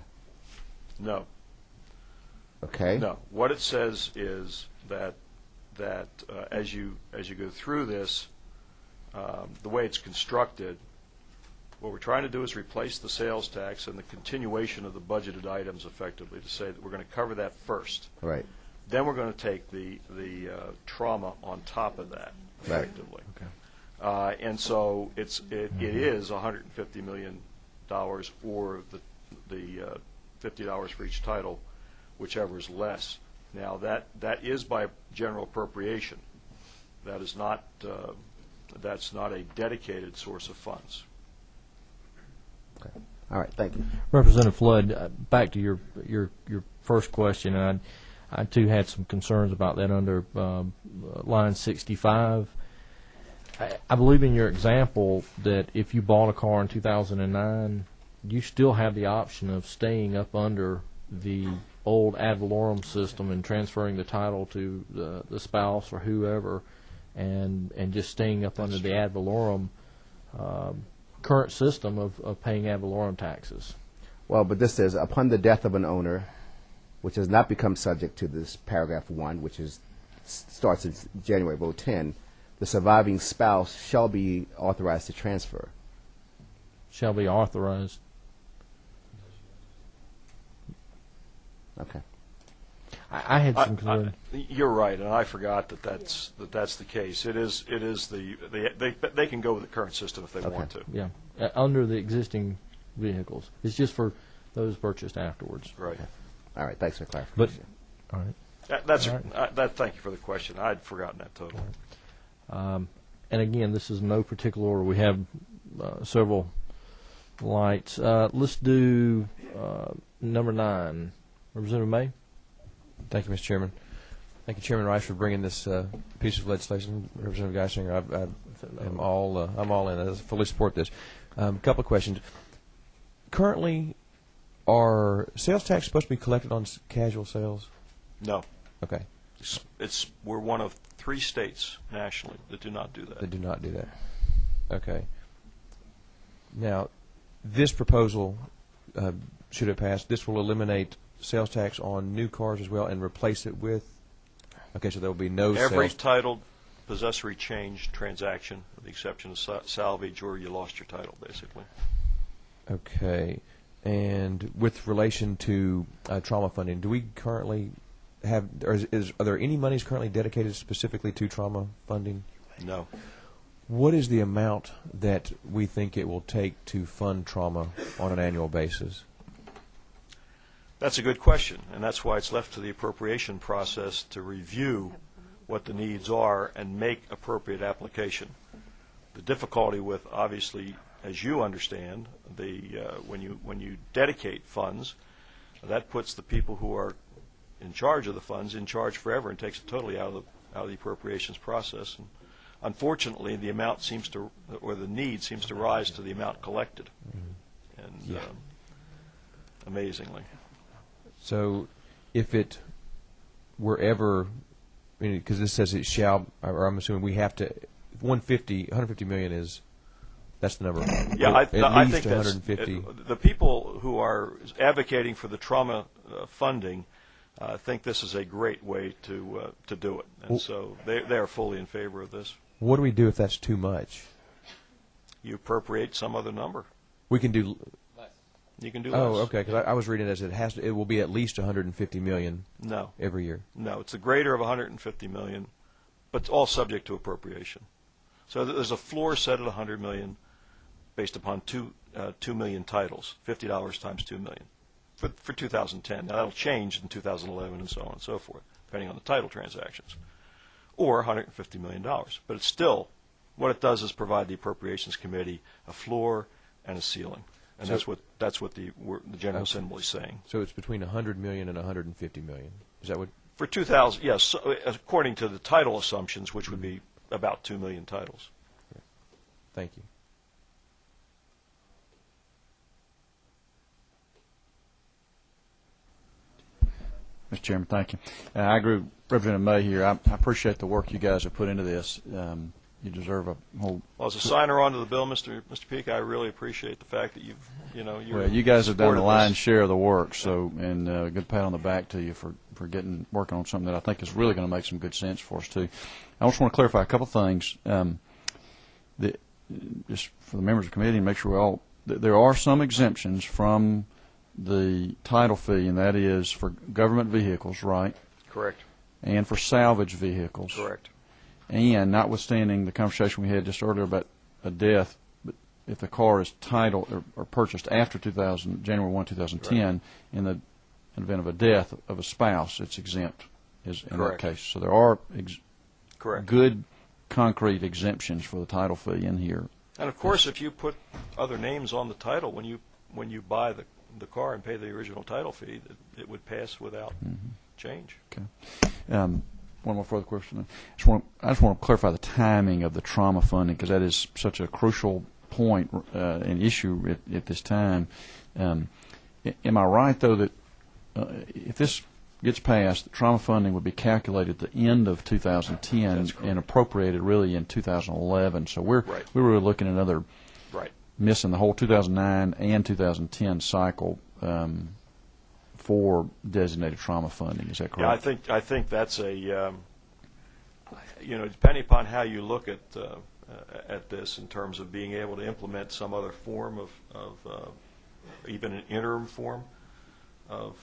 No. Okay? No. What it says is that as you go through this, the way it's constructed, what we're trying to do is replace the sales tax and the continuation of the budgeted items effectively to say that we're going to cover that first. Right. Then we're going to take the trauma on top of that effectively. Okay. And so it is $150 million or the $50 for each title, whichever is less. Now that is by general appropriation. That is not that's not a dedicated source of funds. Okay. All right. Thank you, Representative Flood. Back to your first question, and I too had some concerns about that under line 65. I believe in your example that if you bought a car in 2009, you still have the option of staying up under the old ad valorem system and transferring the title to the spouse or whoever, and just staying up under the ad valorem current system of paying ad valorem taxes. Well, but this says, upon the death of an owner, which has not become subject to this paragraph 1, which starts in January of 2010, the surviving spouse shall be authorized to transfer. Shall be authorized. Okay. I had some concerns. You're right, and I forgot that's the case. It is they can go with the current system if they want to. Yeah, under the existing vehicles. It's just for those purchased afterwards. Right. Okay. All right. Thanks for clarification. All right. Thank you for the question. I'd forgotten that totally. And again, this is no particular order. We have several lights. Let's do number 9. Representative May. Thank you, Mr. Chairman. Thank you, Chairman Rice, for bringing this piece of legislation. Representative Geisinger, I'm all in. I fully support this. A couple of questions. Currently, are sales tax supposed to be collected on casual sales? No. Okay. We're one of 3 states nationally that do not do that. They do not do that. Okay. Now, this proposal, should it pass, this will eliminate sales tax on new cars as well and replace it with? Okay, so there will be no every sales. titled possessory change transaction, with the exception of salvage or you lost your title, basically. Okay. And with relation to trauma funding, do we currently have, or are there any monies currently dedicated specifically to trauma funding? No. What is the amount that we think it will take to fund trauma on an annual basis? That's a good question, and that's why it's left to the appropriation process to review what the needs are and make appropriate application. The difficulty with, obviously, as you understand, when you dedicate funds, that puts the people who are in charge of the funds in charge forever and takes it totally out of the appropriations process. And unfortunately, the amount seems to, or the need seems to rise to the amount collected, and amazingly. So, if it were ever, because this says it shall, or I'm assuming we have to, 150 million is, that's the number. Yeah, I think that's 150. The people who are advocating for the trauma funding think this is a great way to do it, and so they are fully in favor of this. What do we do if that's too much? You appropriate some other number. We can do. You can do less. Oh, okay. Because I was reading it as it will be at least 150 million. No. Every year. No, it's the greater of 150 million, but it's all subject to appropriation. So there's a floor set at 100 million, based upon 2 million titles, $50 times 2 million, for 2010. Now that'll change in 2011 and so on and so forth, depending on the title transactions, or $150 million. But it's still, what it does is provide the appropriations committee a floor and a ceiling. And so that's what the General Assembly is saying. So it's between 100 million and 150 million. Is that what? For 2000, yes, so, according to the title assumptions, which would be about 2 million titles. Thank you. Mr. Chairman, thank you. I agree with Representative May here. I appreciate the work you guys have put into this. You deserve a whole. Well, as a signer onto the bill, Mr. Peake, I really appreciate the fact that you guys have done the lion's share of the work. So, and good pat on the back to you for working on something that I think is really going to make some good sense for us too. I just want to clarify a couple things. Just for the members of the committee, and make sure there are some exemptions from the title fee, and that is for government vehicles, right? Correct. And for salvage vehicles. Correct. And notwithstanding the conversation we had just earlier about a death, but if the car is titled or purchased after January 1, 2010, right, in the event of a death of a spouse, it's exempt in that case. So there are good concrete exemptions for the title fee in here. And of course, if you put other names on the title when you buy the car and pay the original title fee, it would pass without change. Okay. One more further question. I just want to clarify the timing of the trauma funding, because that is such a crucial point and issue at this time. Am I right, though, that if this gets passed, the trauma funding would be calculated at the end of 2010 and appropriated really in 2011? So we're really looking at another missing the whole 2009 and 2010 cycle for designated trauma funding. Is that correct? Yeah, I think that's a depending upon how you look at this in terms of being able to implement some other form of even an interim form of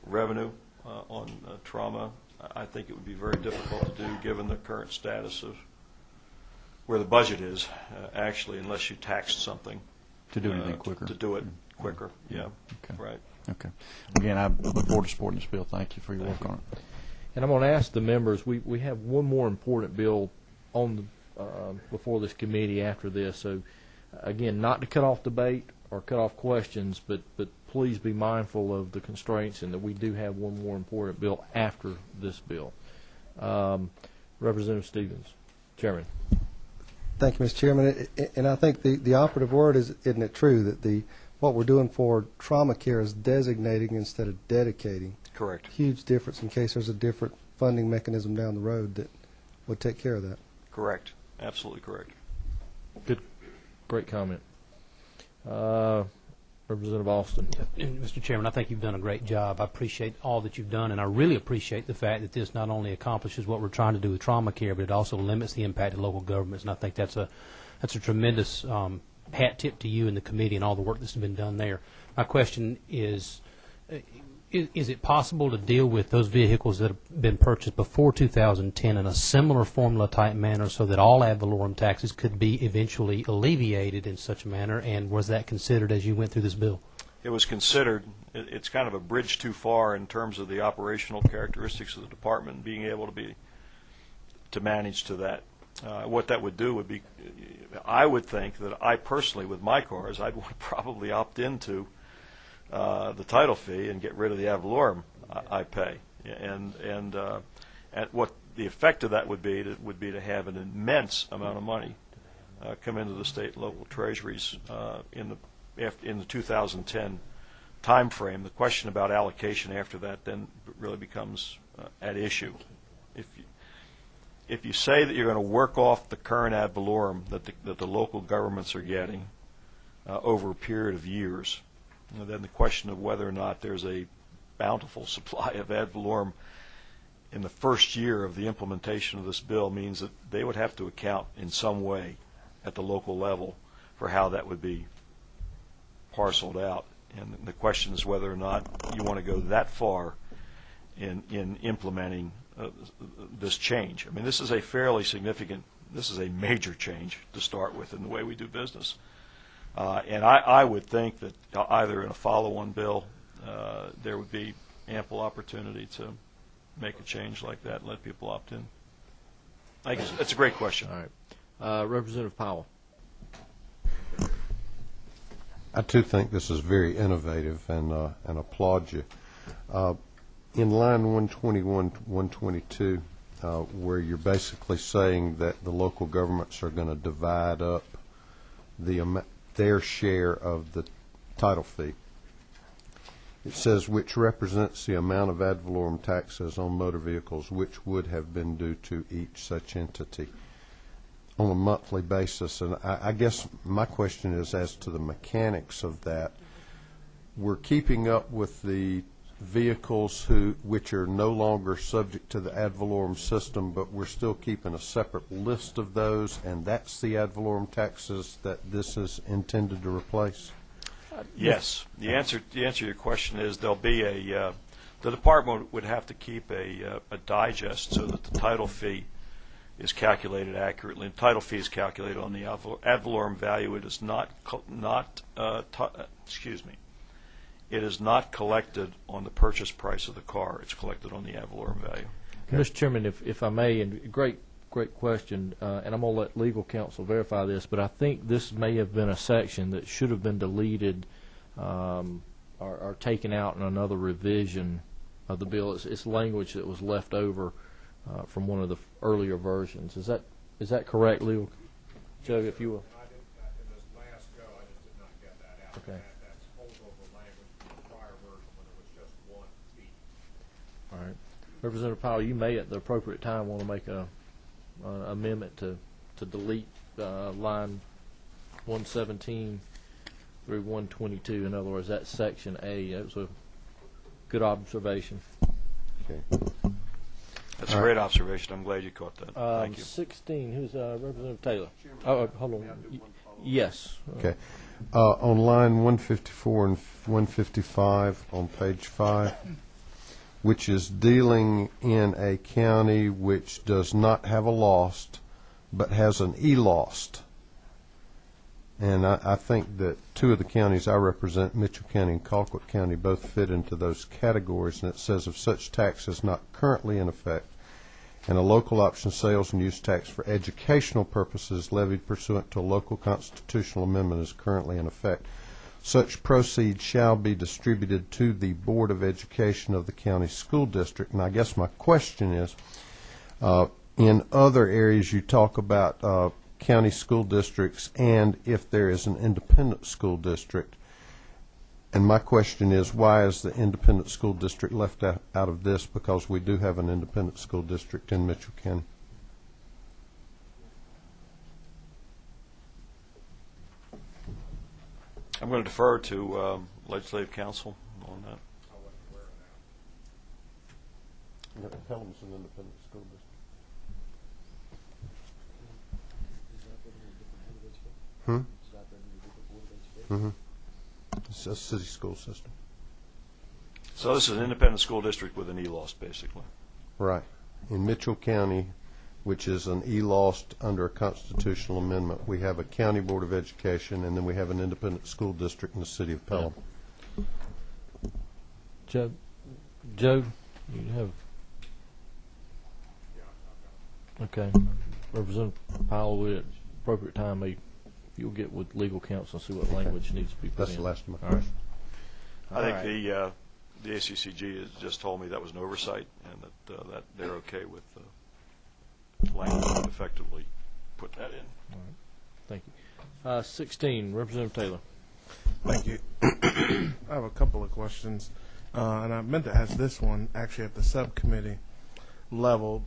revenue on trauma, I think it would be very difficult to do given the current status of where the budget is, actually, unless you taxed something. To do anything quicker. To do it quicker, yeah. Okay. Right. Okay. Again, I look forward to supporting this bill. Thank you for your work on it. And I'm going to ask the members, we have one more important bill on before this committee after this. So, again, not to cut off debate or cut off questions, but please be mindful of the constraints and that we do have one more important bill after this bill. Representative Stevens, Chairman. Thank you, Mr. Chairman. And I think the operative word is, isn't it true, that what we're doing for trauma care is designating instead of dedicating. Correct. Huge difference in case there's a different funding mechanism down the road that would take care of that. Correct. Absolutely correct. Good. Great comment. Representative Austin. Mr. Chairman, I think you've done a great job. I appreciate all that you've done, and I really appreciate the fact that this not only accomplishes what we're trying to do with trauma care, but it also limits the impact of local governments, and I think that's a tremendous hat tip to you and the committee and all the work that's been done there. My question is it possible to deal with those vehicles that have been purchased before 2010 in a similar formula type manner so that all ad valorem taxes could be eventually alleviated in such a manner, and was that considered as you went through this bill? It was considered. It's kind of a bridge too far in terms of the operational characteristics of the department and being able to manage to that. What that would do would be, I would think that I personally, with my cars, I'd want to probably opt into the title fee and get rid of the ad valorem I pay, and what the effect of that would be to have an immense amount of money come into the state and local treasuries in the 2010 time frame. The question about allocation after that then really becomes at issue. If you say that you're going to work off the current ad valorem that the local governments are getting over a period of years, then the question of whether or not there's a bountiful supply of ad valorem in the first year of the implementation of this bill means that they would have to account in some way at the local level for how that would be parceled out. And the question is whether or not you want to go that far in implementing this change. I mean, this is a fairly significant, this is a major change to start with in the way we do business. And I would think that either in a follow-on bill there would be ample opportunity to make a change like that and let people opt in. I guess that's a great question. All right. Representative Powell. I, too, think this is very innovative and applaud you. In line 121, 122, where you're basically saying that the local governments are going to divide up their share of the title fee, It says which represents the amount of ad valorem taxes on motor vehicles which would have been due to each such entity on a monthly basis. And I guess my question is as to the mechanics of that. We're keeping up with the vehicles which are no longer subject to the ad valorem system, but we're still keeping a separate list of those, and that's the ad valorem taxes that this is intended to replace? Yes. The answer to your question is there'll be the department would have to keep a digest so that the title fee is calculated accurately. The title fee is calculated on the ad valorem value. It is it is not collected on the purchase price of the car. It's collected on the ad valorem value. Okay. Mr. Chairman, if I may, and great question, and I'm going to let legal counsel verify this, but I think this may have been a section that should have been deleted or taken out in another revision of the bill. It's language that was left over from one of the earlier versions. Is that correct, legal? Joe, if you will. I didn't, in this last go, I just did not get that out. Okay. That's holdover language from the prior version when it was just one fee. All right. Representative Powell, you may at the appropriate time want to make a amendment to delete line 117 through 122. In other words, that's section A. That was a good observation. Okay. That's a great observation. I'm glad you caught that. Thank you. 16. Who's Representative Taylor? Oh, hold on. Yes. Okay. On line 154 and 155 on page 5, which is dealing in a county which does not have a lost but has an e-lost. And I think that two of the counties I represent, Mitchell County and Colquitt County, both fit into those categories. And it says if such tax is not currently in effect and a local option sales and use tax for educational purposes levied pursuant to a local constitutional amendment is currently in effect, such proceeds shall be distributed to the Board of Education of the county school district. And I guess my question is, in other areas you talk about county school districts and if there is an independent school district. And my question is, why is the independent school district left out of this? Because we do have an independent school district in Mitchell County. I'm going to defer to legislative counsel on that. Pelham's an independent school district. It's a city school system. So this is an independent school district with an e-lost, basically. Right. In Mitchell County, which is an e-lost under a constitutional amendment, we have a county board of education, and then we have an independent school district in the city of Pelham. Joe, you have. Okay. Representative Powell, at appropriate time, you'll get with legal counsel and see what language needs to be put in. That's the last of my questions. I think the ACCG has just told me that was an oversight and that they're okay with the language that effectively put that in. All right. Thank you. 16, Representative Taylor. Thank you. I have a couple of questions, and I meant to ask this one actually at the subcommittee level.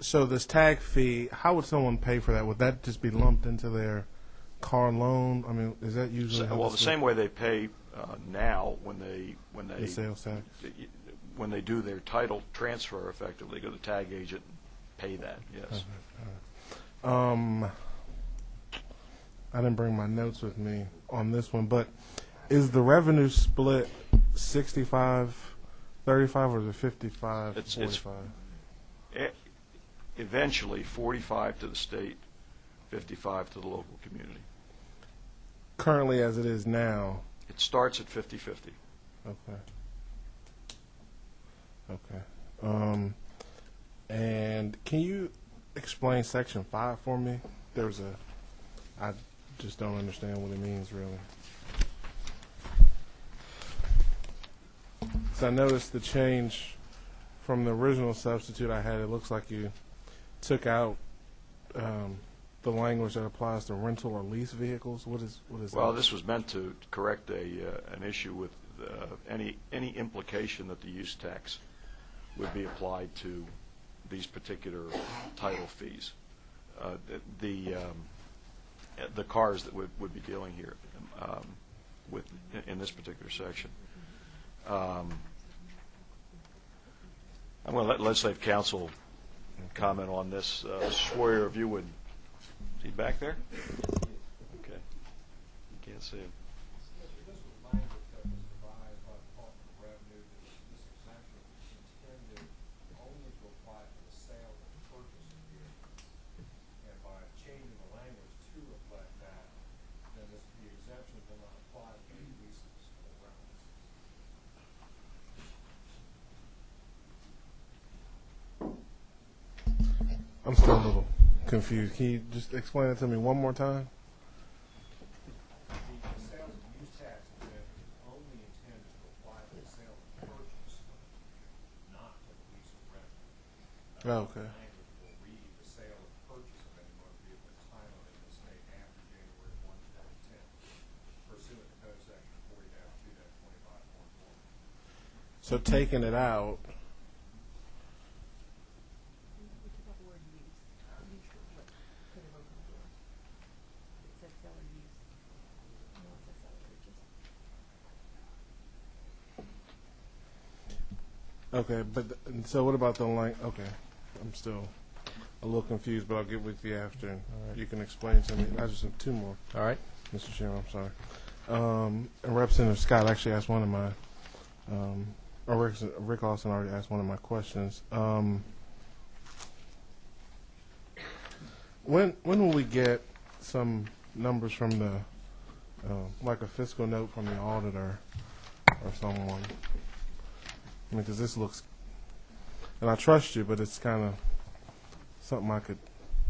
So this tag fee, how would someone pay for that? Would that just be lumped into their car loan? I mean, is that usually how well, the same way they pay now when they the sales tax? When they do their title transfer, effectively go to the tag agent and pay that. Yes. I didn't bring my notes with me on this one, but is the revenue split 65-35 or is it 55-45? Eventually 45 to the state, 55 to the local community. Currently, as it is now, it starts at 50-50. Okay. And can you explain Section 5 for me? I just don't understand what it means, really. So I noticed the change from the original substitute I had. It looks like you took out the language that applies to rental or lease vehicles. What is well, that? this was meant to correct an issue with any implication that the use tax would be applied to these particular title fees. The cars that would be dealing here with in this particular section. I'm going to let legislative counsel comment on this. Schroyer, if you would. Is he back there? Okay. You can't see him. I'm still a little confused. Can you just explain it to me one more time? The sales and use tax is only intended to apply to the sale and purchase, not to the lease or rental. Okay. Language will read the sale and purchase of any motor vehicle titled in the state after January 1, 2010, pursuant to Code Section 40-2-25.4. So taking it out. Okay, but so what about the line? Okay, I'm still a little confused, but I'll get with you after. And you can explain to me. I just have two more. All right, Mr. Chairman, I'm sorry. And Representative Scott actually asked one of my, or Rick Austin already asked one of my questions. When will we get some numbers from the, like a fiscal note from the auditor or someone? I mean, because this looks, and I trust you, but it's kind of something I could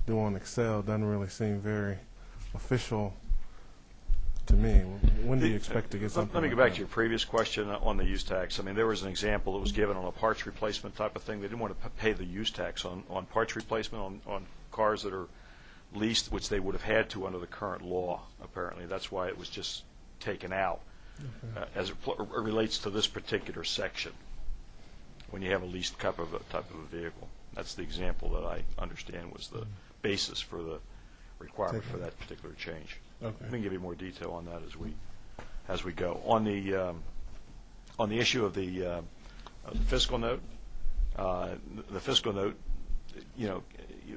do on Excel. Doesn't really seem very official to me. When do you expect to get something? Let me like go back that? to your previous question on the use tax. I mean, there was an example that was given on a parts replacement type of thing. They didn't want to pay the use tax on parts replacement on cars that are leased, which they would have had to under the current law, apparently. That's why it was just taken out as it relates to this particular section. When you have a leased type of a vehicle, that's the example that I understand was the basis for the requirement for that particular change. Okay. Let me give you more detail on that as we go. On the issue of the fiscal note, the fiscal note, you know,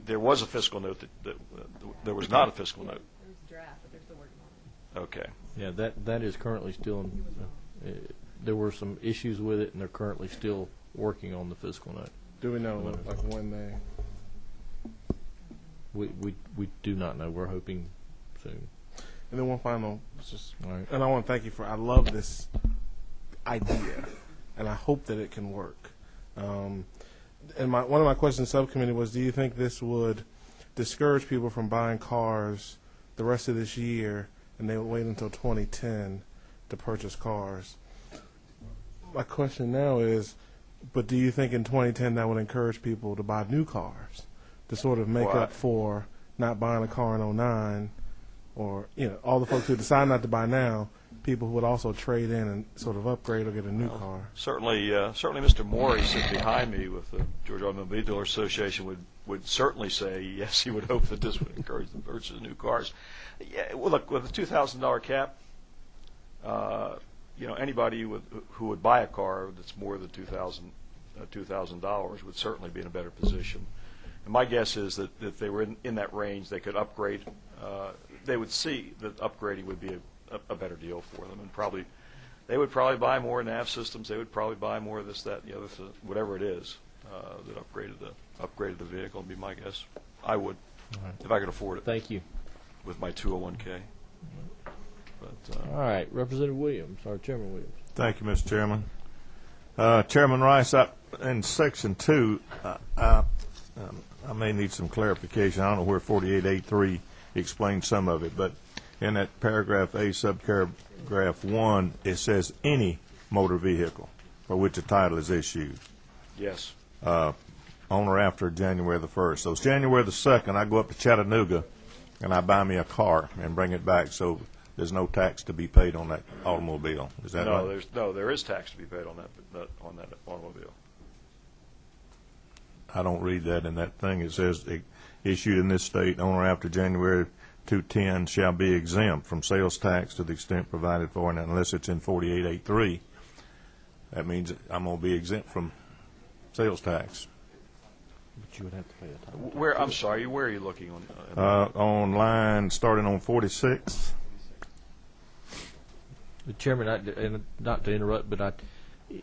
there was a fiscal note that there was not a fiscal note. There's a draft, but they're still working on it. Okay. Yeah, that is currently still. There were some issues with it, and they're currently still working on the fiscal note. Do we know like when they? We do not know. We're hoping soon. And then one final, just, right. And I want to thank you for. I love this idea, and I hope that it can work. And one of my questions in subcommittee was, do you think this would discourage people from buying cars the rest of this year, and they would wait until 2010 to purchase cars? My question now is, but do you think in 2010 that would encourage people to buy new cars to sort of make up for not buying a car in 2009, or all the folks who decide not to buy now, people who would also trade in and sort of upgrade or get a new car? Certainly, Mr. Moore, sitting behind me with the Georgia Automobile Dealer Association, would certainly say yes. He would hope that this would encourage the purchase of new cars. Yeah, well, look, with a $2,000 cap, anybody who would buy a car that's more than $2,000 would certainly be in a better position. And my guess is that if they were in that range, they could upgrade. They would see that upgrading would be a better deal for them, and they would probably buy more nav systems. They would probably buy more of this, that, and the other, whatever it is that upgraded the vehicle. Would be my guess. I would, if I could afford it. Thank you. With my 201k. But, all right, Representative Williams, or Chairman Williams. Thank you, Mr. Chairman. Chairman Rice, in Section 2, I may need some clarification. I don't know where 4883 explains some of it, but in that paragraph A, subparagraph 1, it says any motor vehicle for which a title is issued. Yes. On or after January the 1st. So it's January the 2nd, I go up to Chattanooga and I buy me a car and bring it back. So there's no tax to be paid on that automobile. Is that right? There is tax to be paid on that automobile. I don't read that in that thing. It says issued in this state on or after January 2010 shall be exempt from sales tax to the extent provided for, and unless it's in 4883, that means I'm going to be exempt from sales tax. But you would have to pay a title. Where? I'm sorry. Where are you looking on? On line starting on 46. Chairman, not to interrupt, but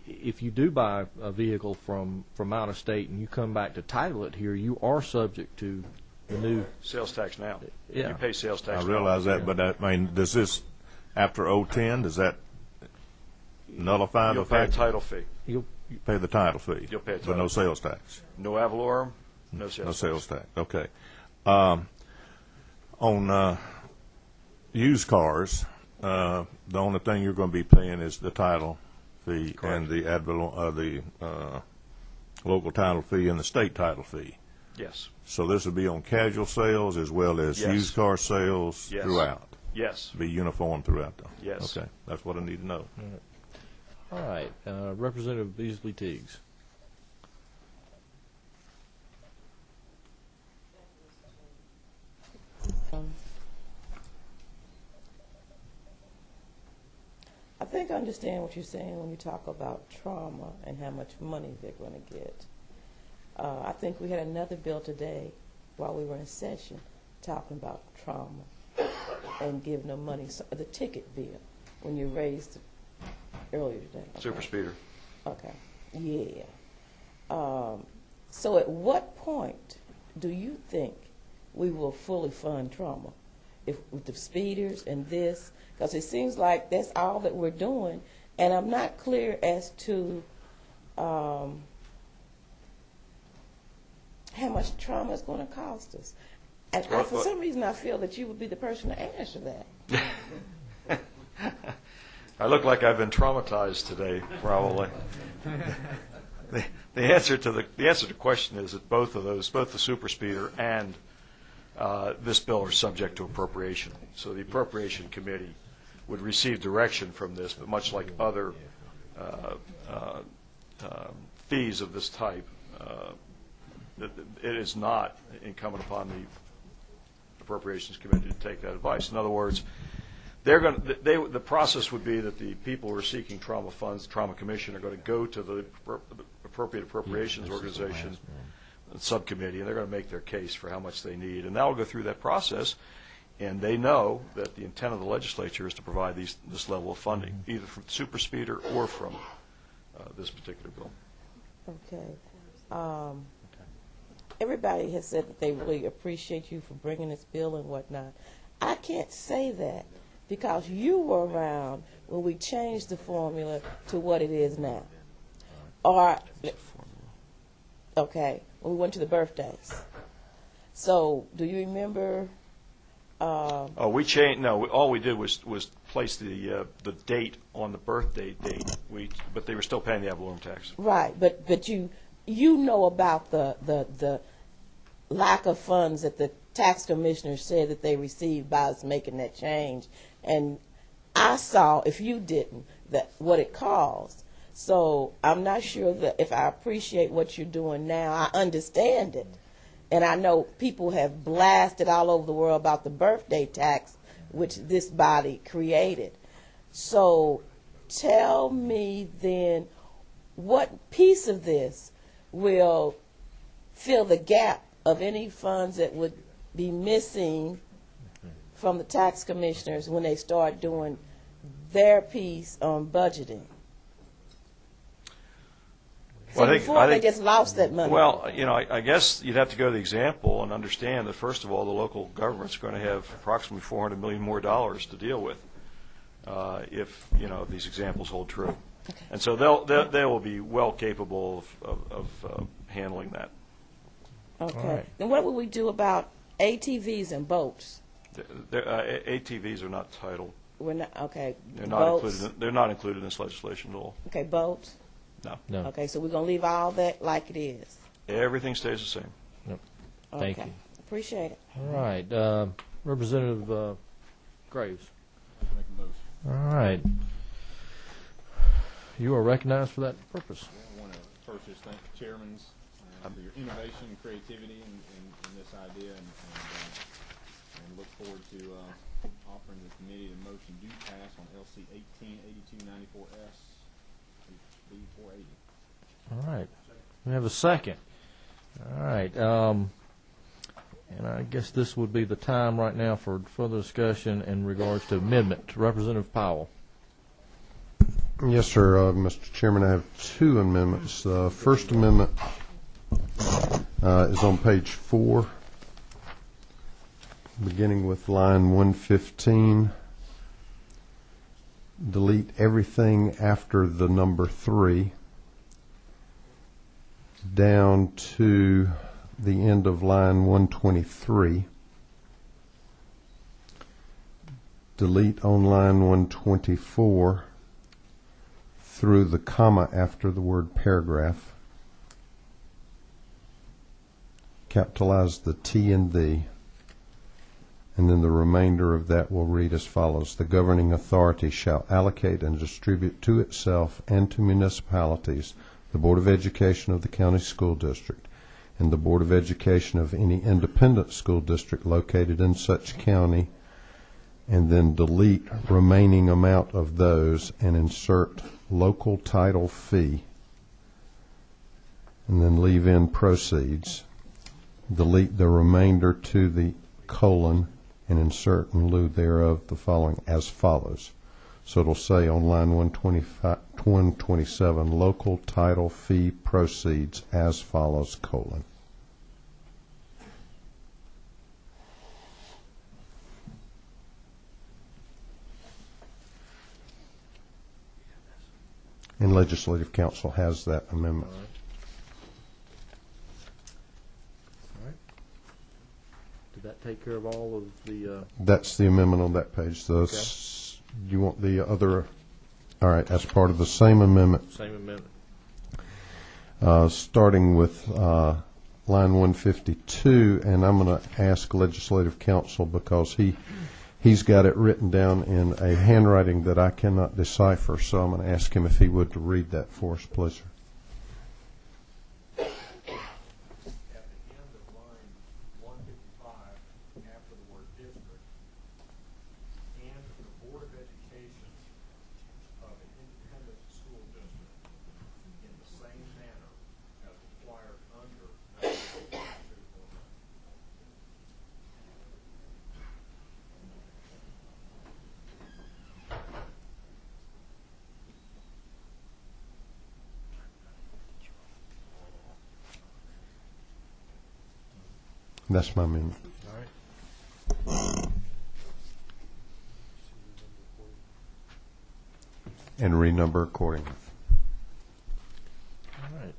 if you do buy a vehicle from out of state and you come back to title it here, you are subject to the new sales tax now. Yeah. You pay sales tax. I realize that, but I mean, does this after 010? Does that nullify the fact? You'll pay a title fee. You pay the title fee. You'll pay a title but no fee. Sales tax. No ad valorem, no sales tax. Okay. On used cars, the only thing you're going to be paying is the title fee. Correct. And the local title fee and the state title fee. Yes. So this would be on casual sales as well as used car sales throughout. Yes. Be uniform throughout, though. Yes. Okay, that's what I need to know. All right, Representative Beasley Teagues. I think I understand what you're saying when you talk about trauma and how much money they're going to get. I think we had another bill today while we were in session talking about trauma and giving them money. So, the ticket bill, when you raised it earlier today. Okay. Super speeder. Okay. Yeah. So at what point do you think we will fully fund trauma? If with the speeders and this, because it seems like that's all that we're doing, and I'm not clear as to how much trauma is going to cost us. And for some reason, I feel that you would be the person to answer that. I look like I've been traumatized today, probably. The answer to the question is that both the super speeder and this bill are subject to appropriation. So the appropriation committee would receive direction from this, but much like other fees of this type, it is not incumbent upon the appropriations committee to take that advice. In other words, the process would be that the people who are seeking trauma funds, the Trauma Commission, are going to go to the appropriate appropriations organization, subcommittee, and they're going to make their case for how much they need. And that will go through that process, and they know that the intent of the legislature is to provide this level of funding, either from super speeder or from this particular bill. Okay. Everybody has said that they really appreciate you for bringing this bill and whatnot. I can't say that because you were around when we changed the formula to what it is now. Or, okay, when we went to the birthdays. So, do you remember? We changed. No, all we did was place the date on the birthday date. But they were still paying the ad valorem tax. Right, but you know about the lack of funds that the tax commissioner said that they received by us making that change, and I saw, if you didn't, that what it caused. So I'm not sure that if I appreciate what you're doing now. I understand it, and I know people have blasted all over the world about the birthday tax, which this body created. So tell me then, what piece of this will fill the gap of any funds that would be missing from the tax commissioners when they start doing their piece on budgeting? Well, before they just lost that money. Well, I guess you'd have to go to the example and understand that, first of all, the local government's going to have approximately $400 million more to deal with if these examples hold true. Okay. And so they will be well capable of handling that. Okay. Right. Then what will we do about ATVs and boats? ATVs are not titled. We're not okay. They're not included. They're not included in this legislation at all. Okay, boats. No. Okay, so we're gonna leave all that like it is. Everything stays the same. Yep. Okay. Thank you. Appreciate it. All right, Representative Graves. All right. You are recognized for that purpose. I want to first just thank the chairmans for your innovation and creativity in this idea, and look forward to offering the committee the motion do pass on LC 188294S B 480. All right. We have a second. All right. And I guess this would be the time right now for further discussion in regards to amendment. Representative Powell. Yes, sir. Mr. Chairman, I have two amendments. The first amendment is on page 4, beginning with line 115. Delete everything after the number 3 down to the end of line 123. Delete on line 124 through the comma after the word paragraph. Capitalize the T and the, and then the remainder of that will read as follows. The governing authority shall allocate and distribute to itself and to municipalities the Board of Education of the county school district and the Board of Education of any independent school district located in such county, and then delete remaining amount of those and insert local title fee, and then leave in proceeds. Delete the remainder to the colon and insert in lieu thereof the following as follows. So it'll say on line 127, local title fee proceeds as follows, colon. And Legislative Council has that amendment. All right. Did that take care of all of the... That's the amendment on that page. You want the other... All right, as part of the same amendment. Same amendment. Starting with line 152, and I'm going to ask Legislative Council because he's got it written down in a handwriting that I cannot decipher, so I'm going to ask him if he would to read that for us, please. At the end of line 155, after the word district, and the Board of Education of an independent school district in the same manner as required under Constitution. That's my amendment. All right. And renumber accordingly. All right.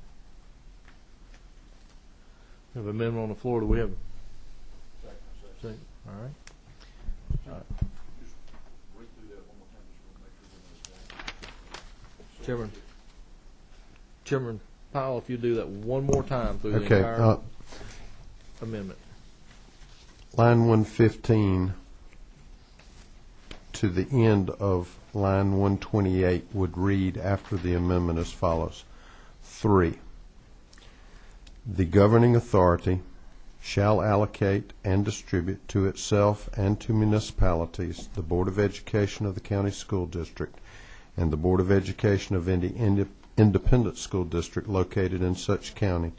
We have an amendment on the floor. Do we have... Second. All right. Chairman Powell, if you do that one more time through the entire amendment. Line 115 to the end of line 128 would read after the amendment as follows. 3. The governing authority shall allocate and distribute to itself and to municipalities the Board of Education of the county school district and the Board of Education of any independent school district located in such county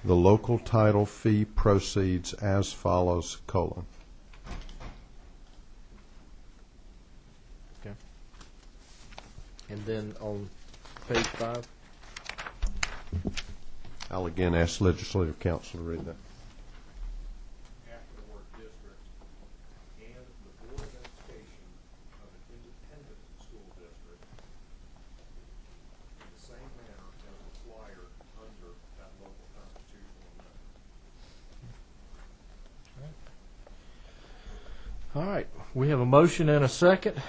the local title fee proceeds as follows, colon. Okay. And then on page 5? I'll again ask Legislative Council to read that. After the word district, and the Board of Education of an independent school district in the same manner as required under that local constitutional amendment. All right. We have a motion and a second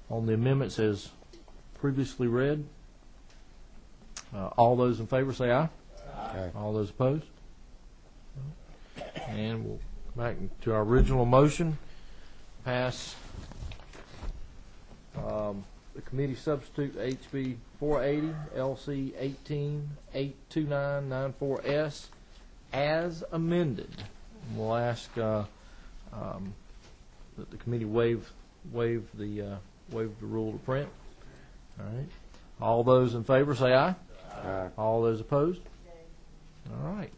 on the amendments as previously read. All those in favor say aye. Aye. All those opposed? And we'll come back to our original motion. pass the committee substitute HB 480 LC 18-82994S as amended. We'll ask that the committee waive the rule to print. All right. All those in favor say aye. Aye. All those opposed? All right.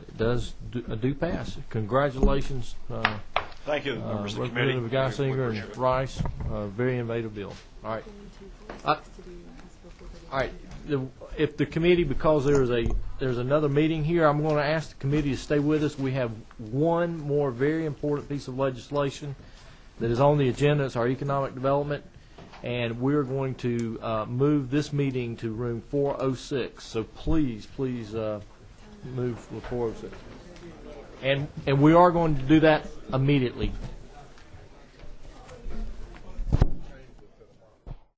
It does do pass. Congratulations. Thank you, members of the committee. Representative Geisinger and Rice. Very innovative bill. All right. All right. If the committee, because there's another meeting here, I'm going to ask the committee to stay with us. We have one more very important piece of legislation that is on the agenda. It's our economic development, and we're going to move this meeting to room 406. So please move to 406. And we are going to do that immediately.